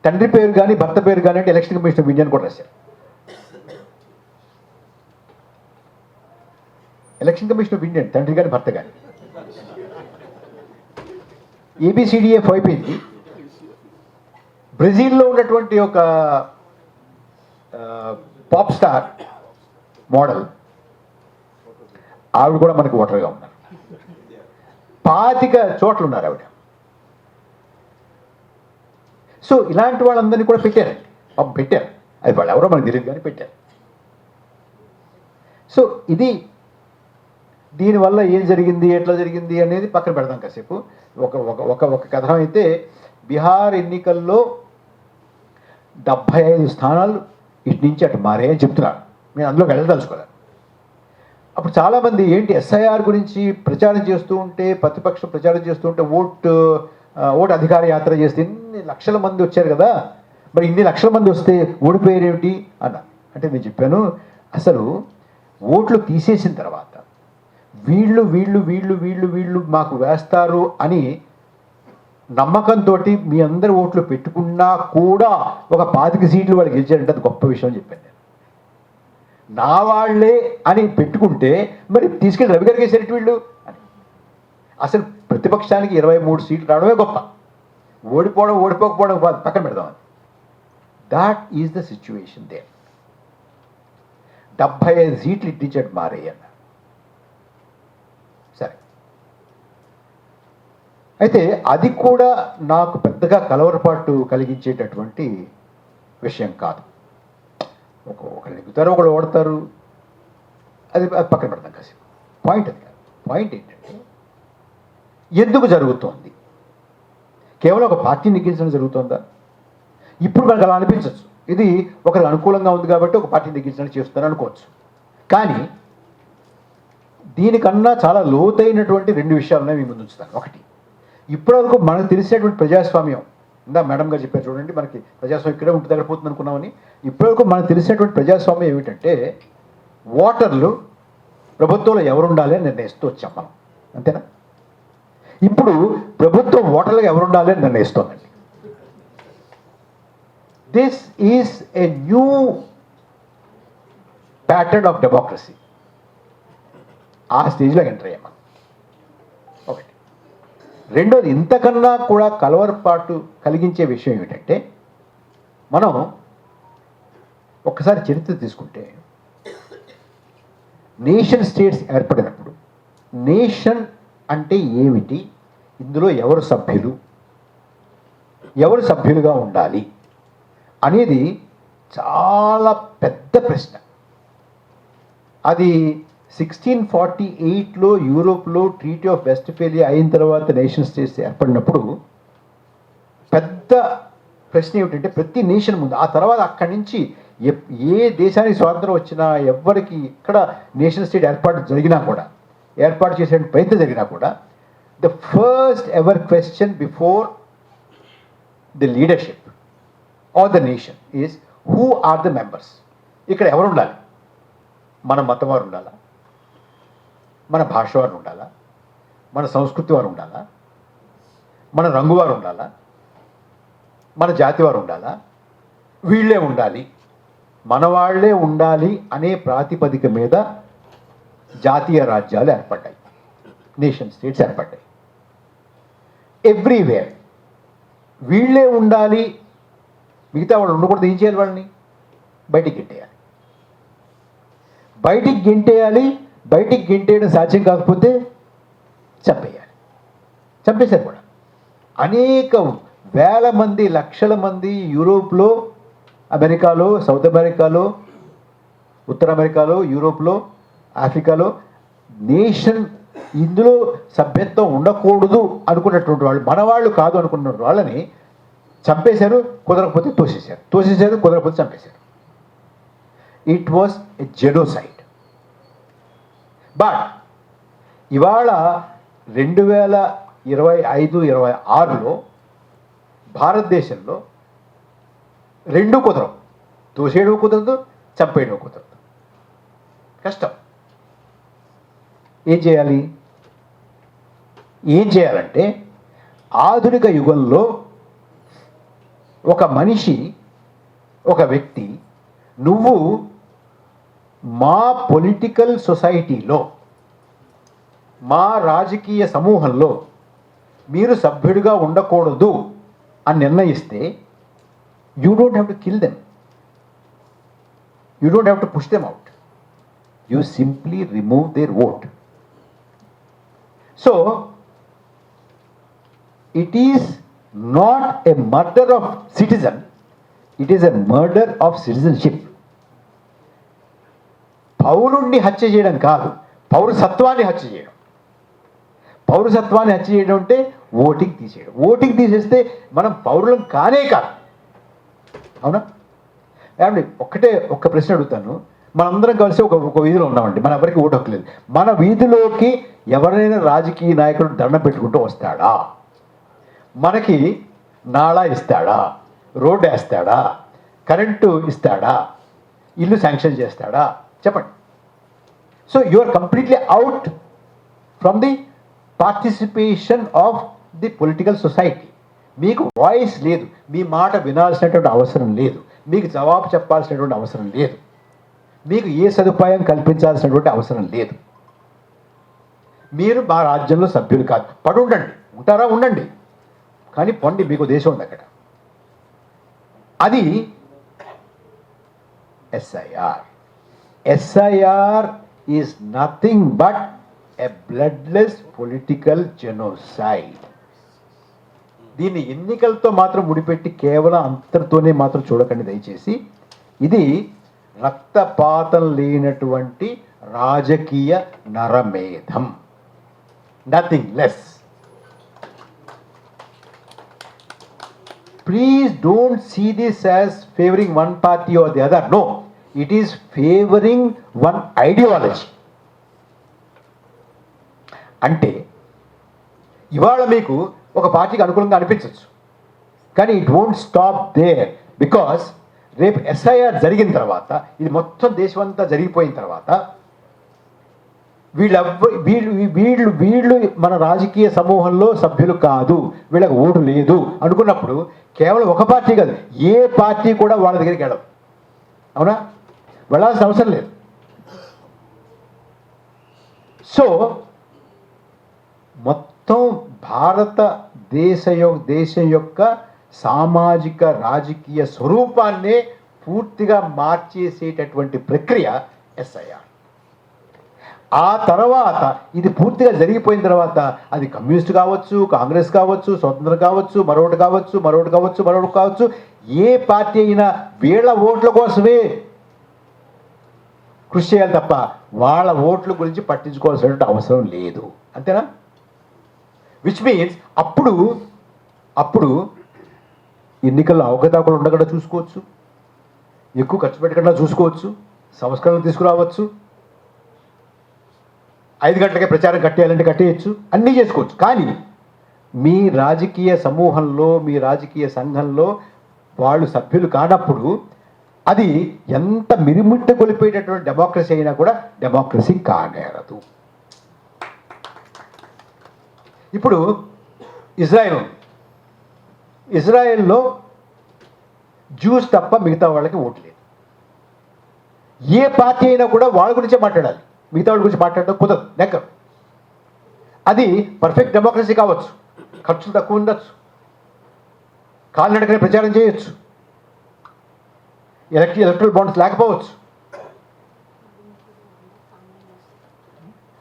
తండ్రి పేరు కానీ భర్త పేరు కానీ అంటే ఎలక్షన్ కమిషన్ ఆఫ్ ఇండియా కూడా రాశారు. ఎలక్షన్ కమిషన్ ఆఫ్ ఇండియా తండ్రి కానీ భర్త కానీ ABCDF అయిపోయింది. బ్రెజిల్లో ఉన్నటువంటి ఒక పాప్ స్టార్ మోడల్ ఆవిడ కూడా మనకు ఓటర్గా ఉన్నారు. 25 చోట్ల ఉన్నారు ఆవిడ. సో ఇలాంటి వాళ్ళందరినీ కూడా పెట్టారండి, పెట్టారు. అది వాళ్ళు ఎవరో మనకు తెలియదు కానీ పెట్టారు. సో దీనివల్ల ఏం జరిగింది ఎట్లా జరిగింది అనేది పక్కన పెడదాం కాసేపు. ఒక కథనం అయితే బీహార్ ఎన్నికల్లో 75 స్థానాలు ఇటు నుంచి అటు మారాయని చెప్తున్నారు. నేను అందులోకి వెళ్ళదలుచుకోలేదు. అప్పుడు చాలామంది ఏంటి ఎస్ఐఆర్ గురించి ప్రచారం చేస్తూ ఉంటే, ప్రతిపక్షం ప్రచారం చేస్తూ ఉంటే ఓటు అధికార యాత్ర చేస్తే ఇన్ని లక్షల మంది వచ్చారు కదా, మరి ఇన్ని లక్షల మంది వస్తే ఓడిపోయారేమిటి అన్న. అంటే నేను చెప్పాను, అసలు ఓట్లు తీసేసిన తర్వాత వీళ్ళు వీళ్ళు వీళ్ళు వీళ్ళు వీళ్ళు మాకు వేస్తారు అని నమ్మకంతో మీ అందరి ఓట్లు పెట్టుకున్నా కూడా ఒక 25 సీట్లు వాళ్ళు గెలిచారంటే అది గొప్ప విషయం అని చెప్పాను నేను. నా వాళ్ళే అని పెట్టుకుంటే మరి తీసుకెళ్ళి రవి గారికి వేసారు వీళ్ళు అని. అసలు ప్రతిపక్షానికి 23 సీట్లు రావడమే గొప్ప, ఓడిపోకపోవడం పక్కన పెడదామని. That is the situation they. 75 సీట్లు ఇట్టించట్టు మారయ్యన్న. సరే, అయితే అది కూడా నాకు పెద్దగా కలవరపాటు కలిగించేటటువంటి విషయం కాదు. ఒకళ్ళు నెగ్గుతారు, ఒకళ్ళు ఓడతారు, అది పక్కన పెడతాం కాసేపు. పాయింట్ అది కాదు. పాయింట్ ఏంటంటే ఎందుకు జరుగుతోంది? కేవలం ఒక పార్టీ నెగ్గించడం జరుగుతుందా? ఇప్పుడు మనకు అలా అనిపించవచ్చు, ఇది ఒకరికి అనుకూలంగా ఉంది కాబట్టి ఒక పార్టీ నెగ్గించడం చేస్తున్నారు అనుకోవచ్చు. కానీ దీనికన్నా చాలా లోతైనటువంటి రెండు విషయాలను మీ ముందు ఉంచుతాను. ఒకటి, ఇప్పటివరకు మనకు తెలిసినటువంటి ప్రజాస్వామ్యం, ఇందా మేడం గారు చెప్పారు చూడండి, మనకి ప్రజాస్వామ్యం ఇక్కడే ఉంటుంది అక్కడ పోతుంది అనుకున్నామని. ఇప్పటివరకు మనకు తెలిసినటువంటి ప్రజాస్వామ్యం ఏమిటంటే ఓటర్లు ప్రభుత్వంలో ఎవరు ఉండాలి అని నిర్ణయిస్తూ వచ్చాం మనం, అంతేనా? ఇప్పుడు ప్రభుత్వం ఓటర్లకు ఎవరు ఉండాలి అని నిర్ణయిస్తోందండి. This is a new pattern of democracy. ఆ స్టేజ్లో ఎంటర్ అయ్యాం మనం. ఒకటి. రెండోది, ఇంతకన్నా కూడా కలవరపాటు కలిగించే విషయం ఏమిటంటే, మనం ఒక్కసారి చరిత్ర తీసుకుంటే నేషన్ స్టేట్స్ ఏర్పడినప్పుడు నేషన్ అంటే ఏమిటి, ఇందులో ఎవరు సభ్యులుగా ఉండాలి అనేది చాలా పెద్ద ప్రశ్న. అది 1648లో యూరోప్లో ట్రీటీ ఆఫ్ వెస్ట్ఫేలియా అయిన తర్వాత నేషన్ స్టేట్స్ ఏర్పడినప్పుడు పెద్ద ప్రశ్న ఏమిటంటే, ప్రతి నేషన్ ముందు, ఆ తర్వాత అక్కడి నుంచి ఏ దేశానికి స్వాతంత్రం వచ్చినా, ఎవరికి ఇక్కడ నేషన్ స్టేట్ ఏర్పాటు చేసే ప్రయత్నం జరిగినా కూడా the first ever question before the leadership of the nation is who are the members. ఇక్కడ ఎవరు ఉండాలి? మన మతం వారు ఉండాలా, మన భాష వారు ఉండాలా, మన సంస్కృతి వారు ఉండాలా, మన రంగు వారు ఉండాలా, మన జాతి వారు ఉండాలా, వీళ్ళే ఉండాలి, మన వాళ్ళే ఉండాలి అనే ప్రాతిపదిక మీద జాతీయ రాజ్యాలు ఏర్పడ్డాయి, నేషన్ స్టేట్స్ ఏర్పడ్డాయి. ఎవ్రీవేర్ వీళ్ళే ఉండాలి, మిగతా వాళ్ళు ఉండకూడదు. ఏం చేయాలి? వాళ్ళని బయటికి గెంటేయాలి. బయటికి గెంటేయడం సాధ్యం కాకపోతే చంపేశారు కూడా. అనేక వేల మంది, లక్షల మంది యూరోప్లో, అమెరికాలో, సౌత్ అమెరికాలో, ఉత్తర అమెరికాలో, యూరోప్లో, ఆఫ్రికాలో నేషన్ ఇందులో సభ్యత్వం ఉండకూడదు అనుకున్నటువంటి వాళ్ళు, మన వాళ్ళు కాదు అనుకున్న వాళ్ళని చంపేశారు. కుదరకపోతే కుదరకపోతే చంపేశారు. It was a genocide. But ఇవాళ 2025-26లో భారతదేశంలో రెండు కుదరవు. తోసేయడం కుదరదు, చంపేయడం కుదరదు. కష్టం. ఏం చేయాలంటే ఆధునిక యుగంలో ఒక మనిషి, ఒక వ్యక్తి, నువ్వు మా పొలిటికల్ సొసైటీలో, మా రాజకీయ సమూహంలో మీరు సభ్యుడిగా ఉండకూడదు అని నిర్ణయిస్తే, you don't have to kill them, you don't have to push them out, you simply remove their vote. So it is not a murder of citizen, it is a murder of citizenship. పౌరుణ్ణి హత్య చేయడం కాదు, పౌరసత్వాన్ని హత్య చేయడం. పౌరసత్వాన్ని హత్య చేయడం అంటే voting తీసేయడం. Voting తీసేస్తే మనం పౌరులం కానే కాదు. అవునా? ఏమండి, ఒక్క ప్రశ్న అడుగుతాను. మనందరం కలిసి ఒక వీధిలో ఉన్నామండి, మన ఎవరికి ఓటు హక్కు లేదు. మన వీధిలోకి ఎవరైనా రాజకీయ నాయకుడు దండం పెట్టుకుంటూ వస్తాడా? మనకి నాళా ఇస్తాడా? రోడ్డు వేస్తాడా? కరెంటు ఇస్తాడా? ఇల్లు శాంక్షన్ చేస్తాడా? చెప్పండి. So you are completely out from the participation of the political society. మీకు వాయిస్ లేదు, మీ మాట వినాల్సినటువంటి అవసరం లేదు, మీకు జవాబు చెప్పాల్సినటువంటి అవసరం లేదు, మీకు ఏ సదుపాయం కల్పించాల్సినటువంటి అవసరం లేదు. మీరు మా రాజ్యంలో సభ్యులు కాదు. పడి ఉండండి, ఉంటారా ఉండండి, కానీ పొండి, మీకు దేశం ఉంది అక్కడ. అది SIR. SIR is nothing but a bloodless political genocide. దీన్ని ఎన్నికలతో మాత్రం ముడిపెట్టి కేవలం అంతటితోనే మాత్రం చూడకండి దయచేసి. ఇది రక్తపాతం లేనటువంటి రాజకీయ నరమేధం, nothing less. Please don't see this as favoring one party or the other. No, it is favoring one ideology. అంటే ఇవాళ మీకు ఒక పార్టీకి అనుకూలంగా అనిపించవచ్చు, కానీ it won't stop there. Because రేపు ఎస్ఐఆర్ జరిగిన తర్వాత, ఇది మొత్తం దేశమంతా జరిగిపోయిన తర్వాత వీళ్ళు మన రాజకీయ సమూహంలో సభ్యులు కాదు, వీళ్ళకి ఓటు లేదు అనుకున్నప్పుడు కేవలం ఒక పార్టీ కాదు, ఏ పార్టీ కూడా వాళ్ళ దగ్గరికి వెళ్ళదు. అవునా? వెళ్ళాల్సిన అవసరం లేదు. సో మొత్తం దేశం యొక్క సామాజిక రాజకీయ స్వరూపాన్నే పూర్తిగా మార్చేసేటటువంటి ప్రక్రియ ఎస్ఐఆర్. ఆ తర్వాత ఇది పూర్తిగా జరిగిపోయిన తర్వాత అది కమ్యూనిస్ట్ కావచ్చు, కాంగ్రెస్ కావచ్చు, స్వతంత్రం కావచ్చు, మరొకటి కావచ్చు, ఏ పార్టీ అయినా వీళ్ళ ఓట్ల కోసమే కృషి చేయాలి తప్ప వాళ్ళ ఓట్ల గురించి పట్టించుకోవాల్సినటువంటి అవసరం లేదు. అంతేనా? విచ్ మీన్స్ అప్పుడు ఎన్నికల్లో అవకతవకలు ఉండకుండా చూసుకోవచ్చు, ఎక్కువ ఖర్చు పెట్టకుండా చూసుకోవచ్చు, సంస్కరణలు తీసుకురావచ్చు, 5 గంటలకే ప్రచారం కట్టేయాలంటే కట్టేయచ్చు, అన్నీ చేసుకోవచ్చు. కానీ మీ రాజకీయ సమూహంలో, మీ రాజకీయ సంఘంలో వాళ్ళు సభ్యులు కానప్పుడు అది ఎంత మిరిమిట్ట కొలిపేటటువంటి డెమోక్రసీ అయినా కూడా డెమోక్రసీ కానేరదు. ఇప్పుడు ఇజ్రాయెల్లో జ్యూస్ తప్ప మిగతా వాళ్ళకి ఓటు లేదు. ఏ పార్టీ అయినా కూడా వాళ్ళ గురించే మాట్లాడాలి, మిగతా వాళ్ళ గురించి మాట్లాడడం కుదరదు, నెక్కరు. అది పర్ఫెక్ట్ డెమోక్రసీ కావచ్చు, ఖర్చులు తక్కువ ఉండొచ్చు, కాలినడకనే ప్రచారం చేయొచ్చు, ఎలక్ట్రల్ బాండ్స్ లేకపోవచ్చు,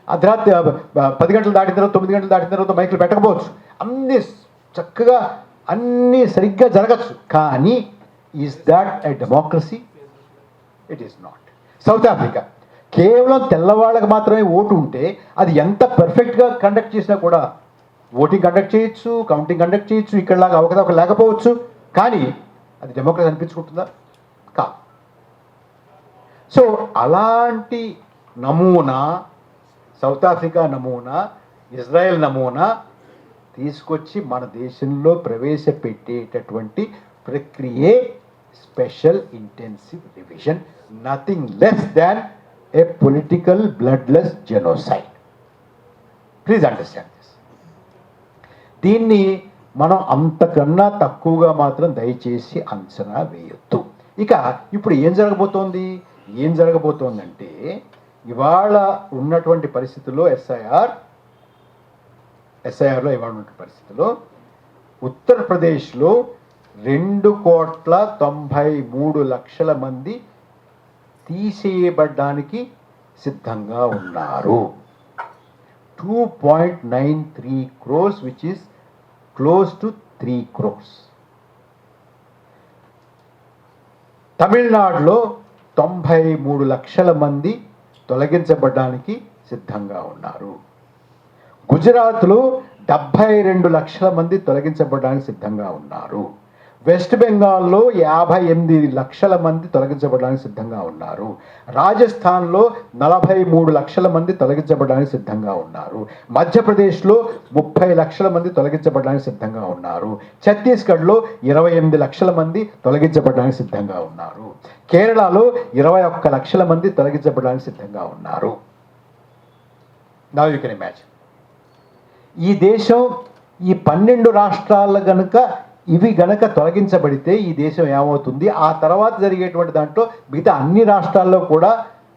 అర్ధరాత్రి 10 గంటలు దాటిన తర్వాత 9 గంటలు దాటిన తర్వాత మైకులు పెట్టకపోవచ్చు, అన్నీ చక్కగా అన్నీ సరిగ్గా జరగచ్చు. కానీ is that a democracy? It is not. South Africa కేవలం తెల్లవాళ్ళకి మాత్రమే ఓటు ఉంటే అది ఎంత పర్ఫెక్ట్గా కండక్ట్ చేసినా కూడా ఓటింగ్ కండక్ట్ చేయొచ్చు, కౌంటింగ్ కండక్ట్ చేయొచ్చు, ఇక్కడలాగా అవకతవక లేకపోవచ్చు, కానీ అది డెమోక్రసీ అనిపించుకుంటుందా? కాదు. సో అలాంటి నమూనా, సౌత్ ఆఫ్రికా నమూనా, ఇజ్రాయెల్ నమూనా తీసుకొచ్చి మన దేశంలో ప్రవేశపెట్టేటటువంటి ప్రక్రియే special intensive revision, nothing less than a political bloodless genocide. Please understand this. దీన్ని మనం అంతకన్నా తక్కువగా మాత్రం దయచేసి అంచనా వేయొద్దు. ఇక ఇప్పుడు ఏం జరగబోతోందంటే ఇవాళ ఉన్నటువంటి పరిస్థితుల్లో ఎస్ఐఆర్లో ఇవాళ ఉన్న పరిస్థితుల్లో ఉత్తరప్రదేశ్లో 2,93,00,000 మంది తీసేయబడ్డానికి సిద్ధంగా ఉన్నారు. 2.93 crores, which is close to 3 crores. తమిళనాడులో 93 లక్షల మంది తొలగించబడడానికి సిద్ధంగా ఉన్నారు. గుజరాత్లో 72 లక్షల మంది తొలగించబడడానికి సిద్ధంగా ఉన్నారు. వెస్ట్ బెంగాల్లో 58 లక్షల మంది తొలగించబడడానికి సిద్ధంగా ఉన్నారు. రాజస్థాన్లో 43 లక్షల మంది తొలగించబడడానికి సిద్ధంగా ఉన్నారు. మధ్యప్రదేశ్లో 30 లక్షల మంది తొలగించబడడానికి సిద్ధంగా ఉన్నారు. ఛత్తీస్గఢ్లో 28 లక్షల మంది తొలగించబడడానికి సిద్ధంగా ఉన్నారు. కేరళలో 21 లక్షల మంది తొలగించబడడానికి సిద్ధంగా ఉన్నారు. Now you can imagine. ఈ దేశం, ఈ 12 రాష్ట్రాల ఇవి గనక తొలగించబడితే ఈ దేశం ఏమవుతుంది? ఆ తర్వాత జరిగేటువంటి దాంట్లో మిగతా అన్ని రాష్ట్రాల్లో కూడా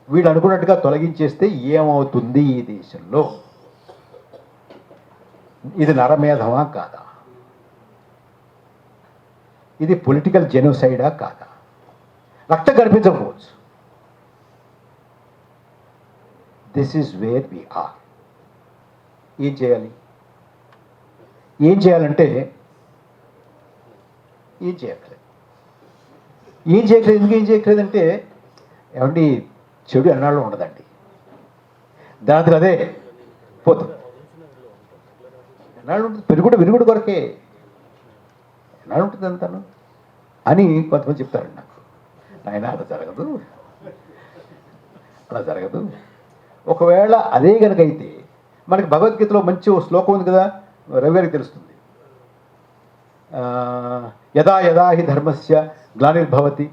వీళ్ళు అనుకున్నట్టుగా తొలగించేస్తే ఏమవుతుంది ఈ దేశంలో? ఇది నరమేధమా కాదా? ఇది పొలిటికల్ జెనోసైడా కాదా? రక్తం కనిపించకపోవచ్చు. This is where we are. ఏం చేయాలంటే ఏం చేయట్లేదు. ఎందుకు ఏం చేయట్లేదంటే ఏమండి, చెడు ఎన్నాళ్ళు ఉండదండి, దాంట్లో అదే పోతుంది. ఎన్నాళ్ళు ఉంటుంది? విరుగుడు కొరకే ఎన్నాళ్ళు ఉంటుంది అంతాను అని కొంతమంది చెప్తారండి నాకు. నాయన అలా జరగదు. ఒకవేళ అదే కనుక అయితే మనకి భగవద్గీతలో మంచి ఓ శ్లోకం ఉంది కదా, రవి గారికి తెలుస్తుంది. యదా యదా హి ధర్మస్య గ్లానిర్భవతి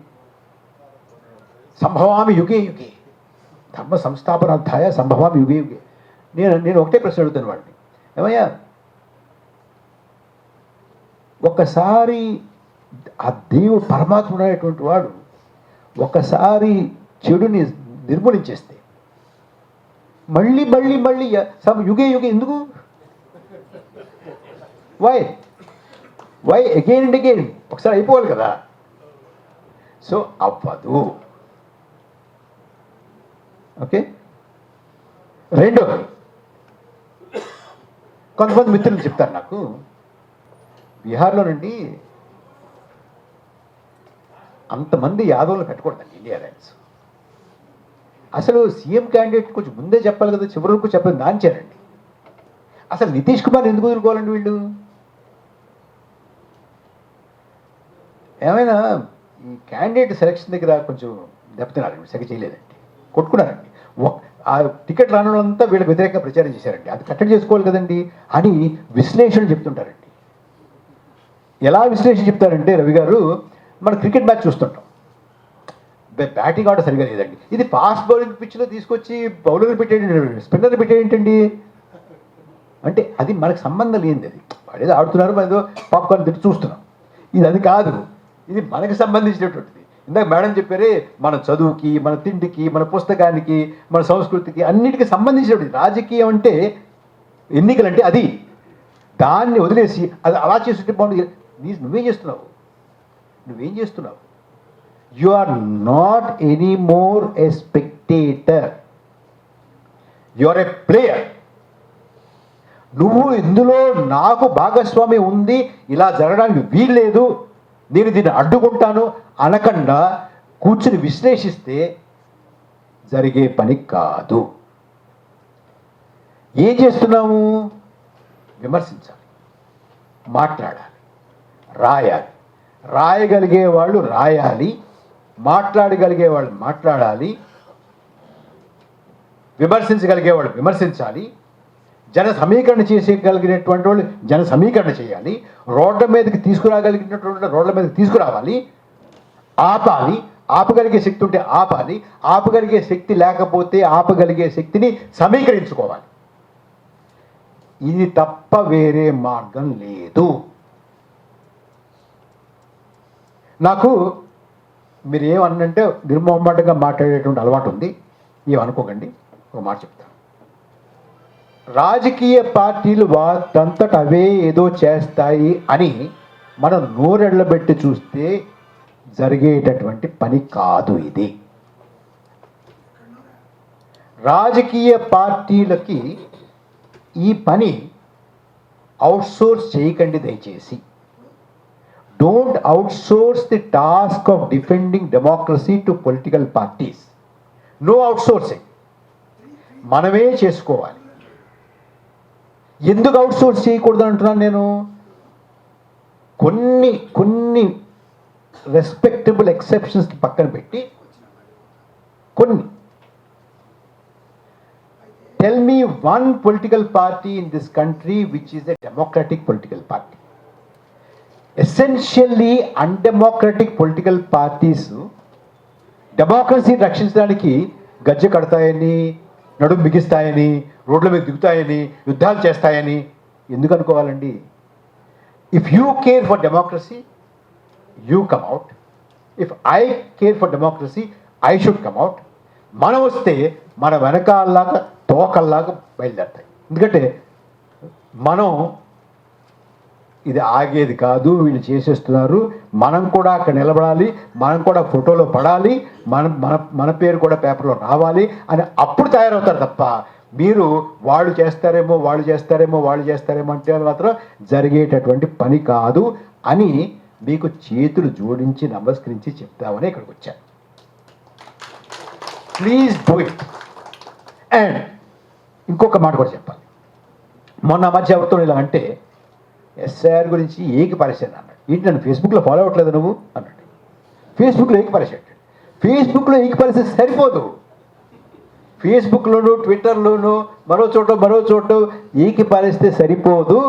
సంభవామి యుగే యుగే, ధర్మ సంస్థాపనార్థాయ సంభవామి యుగే యుగే. నేను ఒకటే ప్రశ్న అడుగుతాను వాడిని, ఏమయ్యా ఒకసారి ఆ దేవుడు పరమాత్ముడు అనేటువంటి వాడు ఒకసారి చెడుని నిర్మూలించేస్తే మళ్ళీ మళ్ళీ మళ్ళీ యుగే యుగే ఎందుకు? Why again and again? ఒకసారి అయిపోవాలి కదా. సో అవ్వదు. ఓకే. రెండోది, కొంతమంది మిత్రులు చెప్తారు నాకు, బీహార్లో నుండి అంతమంది యాదవులు పెట్టకూడదండి ఇండియా ర్యాంక్స్. అసలు సీఎం క్యాండిడేట్ కొంచెం ముందే చెప్పాలి కదా, చివరి వరకు చెప్పాలి నాంచారండి. అసలు నితీష్ కుమార్ ఎందుకు వదులుకోవాలండి వీళ్ళు? ఏమైనా ఈ క్యాండిడేట్ సెలక్షన్ దగ్గర కొంచెం దెబ్బతిన్నారండి, సగ చేయలేదండి, కొట్టుకున్నారండి. ఆ టికెట్ రాని వాళ్ళంతా వీళ్ళకి వ్యతిరేకంగా ప్రచారం చేశారండి. అది కట్టడి చేసుకోవాలి కదండి అని విశ్లేషణ చెప్తుంటారండి. ఎలా విశ్లేషణ చెప్తారంటే రవి గారు, మన క్రికెట్ మ్యాచ్ చూస్తుంటాం, బ్యాటింగ్ ఆర్డర్ సరిగా లేదండి, ఇది ఫాస్ట్ బౌలింగ్ పిచ్లో తీసుకొచ్చి బౌలర్ని పెట్టేయండి, స్పిన్నర్ని పెట్టేయంటండి అంటే అది మనకు సంబంధం లేనిది. అది వాళ్ళు ఏదో ఆడుతున్నారు, మనం ఏదో పాప్కార్న్ తిట్టి చూస్తున్నాం. ఇది అది కాదు, ఇది మనకు సంబంధించినటువంటిది. ఇందాక మేడం చెప్పారే, మన చదువుకి, మన తిండికి, మన పుస్తకానికి, మన సంస్కృతికి అన్నిటికీ సంబంధించినటువంటి. రాజకీయం అంటే, ఎన్నికలంటే అది. దాన్ని వదిలేసి అది అలా చేస్తుంటే బాగుంది. నువ్వేం చేస్తున్నావు? You are not any more a spectator, you are a player. నువ్వు ఇందులో నాకు భాగస్వామి ఉంది, ఇలా జరగడానికి వీల్లేదు, నేను దీన్ని అడ్డుకుంటాను అనకుండా కూర్చుని విశ్లేషిస్తే జరిగే పని కాదు. ఏం చేస్తున్నాము? విమర్శించాలి, మాట్లాడాలి, రాయాలి. రాయగలిగే వాళ్ళు రాయాలి, మాట్లాడగలిగే వాళ్ళు మాట్లాడాలి, విమర్శించగలిగే వాళ్ళు విమర్శించాలి, జన సమీకరణ చేసేయగలిగినటువంటి వాళ్ళు జన సమీకరణ చేయాలి, రోడ్ల మీదకి తీసుకురాగలిగినటువంటి రోడ్ల మీదకి తీసుకురావాలి, ఆపాలి, ఆపగలిగే శక్తి ఉంటే ఆపాలి, ఆపగలిగే శక్తి లేకపోతే ఆపగలిగే శక్తిని సమీకరించుకోవాలి. ఇది తప్ప వేరే మార్గం లేదు. నాకు మీరు ఏమన్నంటే నిర్మోహమాటంగా మాట్లాడేటువంటి అలవాటు ఉంది, ఏమనుకోకండి. ఒక మాట చెప్తాను, రాజకీయ పార్టీలు వాటంతట అవే ఏదో చేస్తాయి అని మనం నోరెళ్ళబెట్టి చూస్తే జరిగేటటువంటి పని కాదు ఇది. రాజకీయ పార్టీలకి ఈ పని అవుట్సోర్స్ చేయకండి దయచేసి. Don't outsource the task of defending democracy to political parties. No outsourcing, మనమే చేసుకోవాలి. ఎందుకు అవుట్సోర్స్ చేయకూడదు అంటున్నాను నేను? కొన్ని రెస్పెక్టబుల్ ఎక్సెప్షన్స్ పక్కన పెట్టి కొన్ని, tell me one political party in this country which is a democratic political party. Essentially undemocratic political parties democracy రక్షించడానికి గజ్జె కడతాయని, నడుము బిగిస్తాయని, రోడ్ల మీద దిగుతాయని, యుద్ధాలు చేస్తాయని ఎందుకు అనుకోవాలండి? If you care for democracy, you come out. If I care for democracy, I should come out. మనం వస్తే మన వెనకాలలాగా తోకల్లాగా బయలుదేరుతాయి. ఎందుకంటే మనం ఇది ఆగేది కాదు, వీళ్ళు చేసేస్తున్నారు, మనం కూడా అక్కడ నిలబడాలి, మనం కూడా ఫోటోలో పడాలి, మన పేరు కూడా పేపర్లో రావాలి అని అప్పుడు తయారవుతారు తప్ప మీరు వాళ్ళు చేస్తారేమో అంటే మాత్రం జరిగేటటువంటి పని కాదు అని మీకు చేతులు జోడించి నమస్కరించి చెప్తామని ఇక్కడికి వచ్చాను. Please do it. అండ్ ఇంకొక మాట కూడా చెప్పాలి. మొన్న మధ్య ఎవరితో ఇలా అంటే, ఎస్ఐఆర్ గురించి ఏకి పరిచయం అన్నాడు. ఏంటి నన్ను ఫేస్బుక్లో ఫాలో అవ్వట్లేదు నువ్వు అన్నాడు. ఫేస్బుక్లో ఏకి పరిచయం, ఫేస్బుక్లో ఏకి పరిచయం సరిపోదు, ఫేస్బుక్లోను ట్విట్టర్లోను మరో చోట ఏకిపారేస్తే సరిపోదు.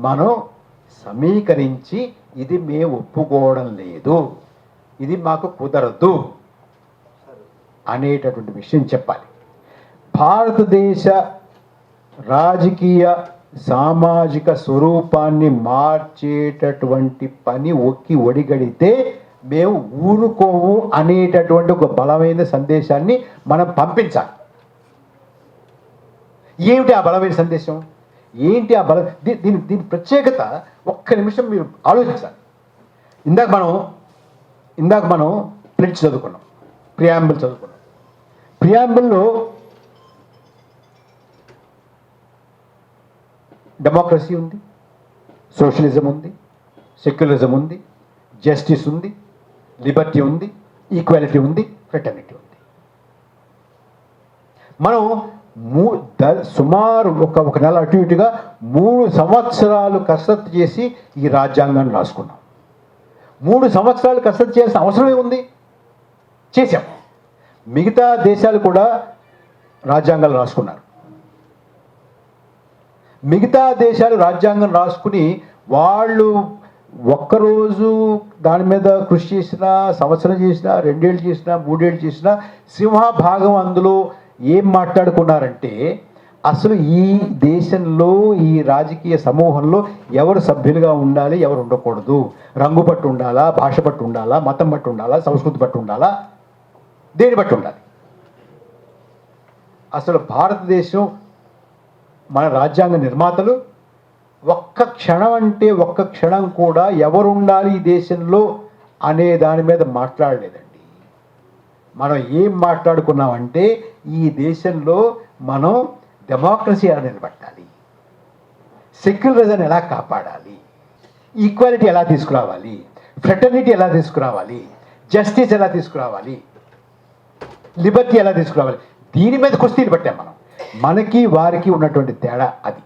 మనం సమీకరించి ఇది మేము ఒప్పుకోవడం లేదు, ఇది మాకు కుదరదు అనేటటువంటి విషయం చెప్పాలి. భారతదేశ రాజకీయ సామాజిక స్వరూపాన్ని మార్చేటటువంటి పని ఒడిగడితే మేము ఊరుకోము అనేటటువంటి ఒక బలమైన సందేశాన్ని మనం పంపించాలి. ఏమిటి ఆ బలమైన సందేశం? ఏంటి ఆ బలం? దీని ప్రత్యేకత ఒక్క నిమిషం మీరు ఆలోచించాలి. ఇందాక మనం ప్లిడ్జ్ చదువుకున్నాం, ప్రియాంబుల్ చదువుకున్నాం. ప్రియాంబుల్లో డెమోక్రసీ ఉంది, సోషలిజం ఉంది, సెక్యులరిజం ఉంది, జస్టిస్ ఉంది, లిబర్టీ ఉంది, ఈక్వాలిటీ ఉంది, ఫ్రెటర్నిటీ ఉంది. మనం సుమారు ఒక నెల అటు ఇటుగా 3 సంవత్సరాలు కసరత్తు చేసి ఈ రాజ్యాంగాన్ని రాసుకున్నాం. 3 సంవత్సరాలు కసరత్తు చేయాల్సిన అవసరమే ఉంది, చేశాం. మిగతా దేశాలు కూడా రాజ్యాంగాలు రాసుకున్నారు. మిగతా దేశాలు రాజ్యాంగం రాసుకుని వాళ్ళు ఒక్కరోజు దాని మీద కృషి చేసినా, సంవత్సరం చేసినా, 2 ఏళ్ళు చేసినా, 3 ఏళ్ళు చేసినా సింహభాగం అందులో ఏం మాట్లాడుకున్నారంటే అసలు ఈ దేశంలో ఈ రాజకీయ సమూహంలో ఎవరు సభ్యులుగా ఉండాలి, ఎవరు ఉండకూడదు, రంగు బట్టి ఉండాలా, భాష బట్టి ఉండాలా, మతం బట్టి ఉండాలా, సంస్కృతి బట్టి ఉండాలా, దేని బట్టి ఉండాలి. అసలు భారతదేశం మన రాజ్యాంగ నిర్మాతలు ఒక్క క్షణం కూడా ఎవరు ఉండాలి ఈ దేశంలో అనే దాని మీద మాట్లాడలేదండి. మనం ఏం మాట్లాడుకున్నామంటే ఈ దేశంలో మనం డెమోక్రసీ ఎలా నిలబెట్టాలి, సెక్యులరిజం ఎలా కాపాడాలి, ఈక్వాలిటీ ఎలా తీసుకురావాలి, ఫ్రెటర్నిటీ ఎలా తీసుకురావాలి, జస్టిస్ ఎలా తీసుకురావాలి, లిబర్టీ ఎలా తీసుకురావాలి, దీని మీద కుస్తీలు పట్టాం మనం. మనకి వారికి ఉన్నటువంటి తేడా అది.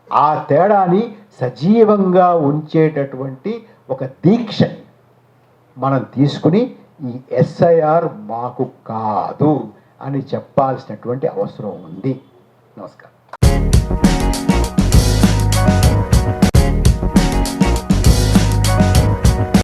ఆ తేడాని సజీవంగా ఉంచేటటువంటి ఒక దీక్షని మనం తీసుకుని ఈ ఎస్ఐఆర్ మాకు కాదు అని చెప్పాల్సినటువంటి అవసరం ఉంది. నమస్కారం.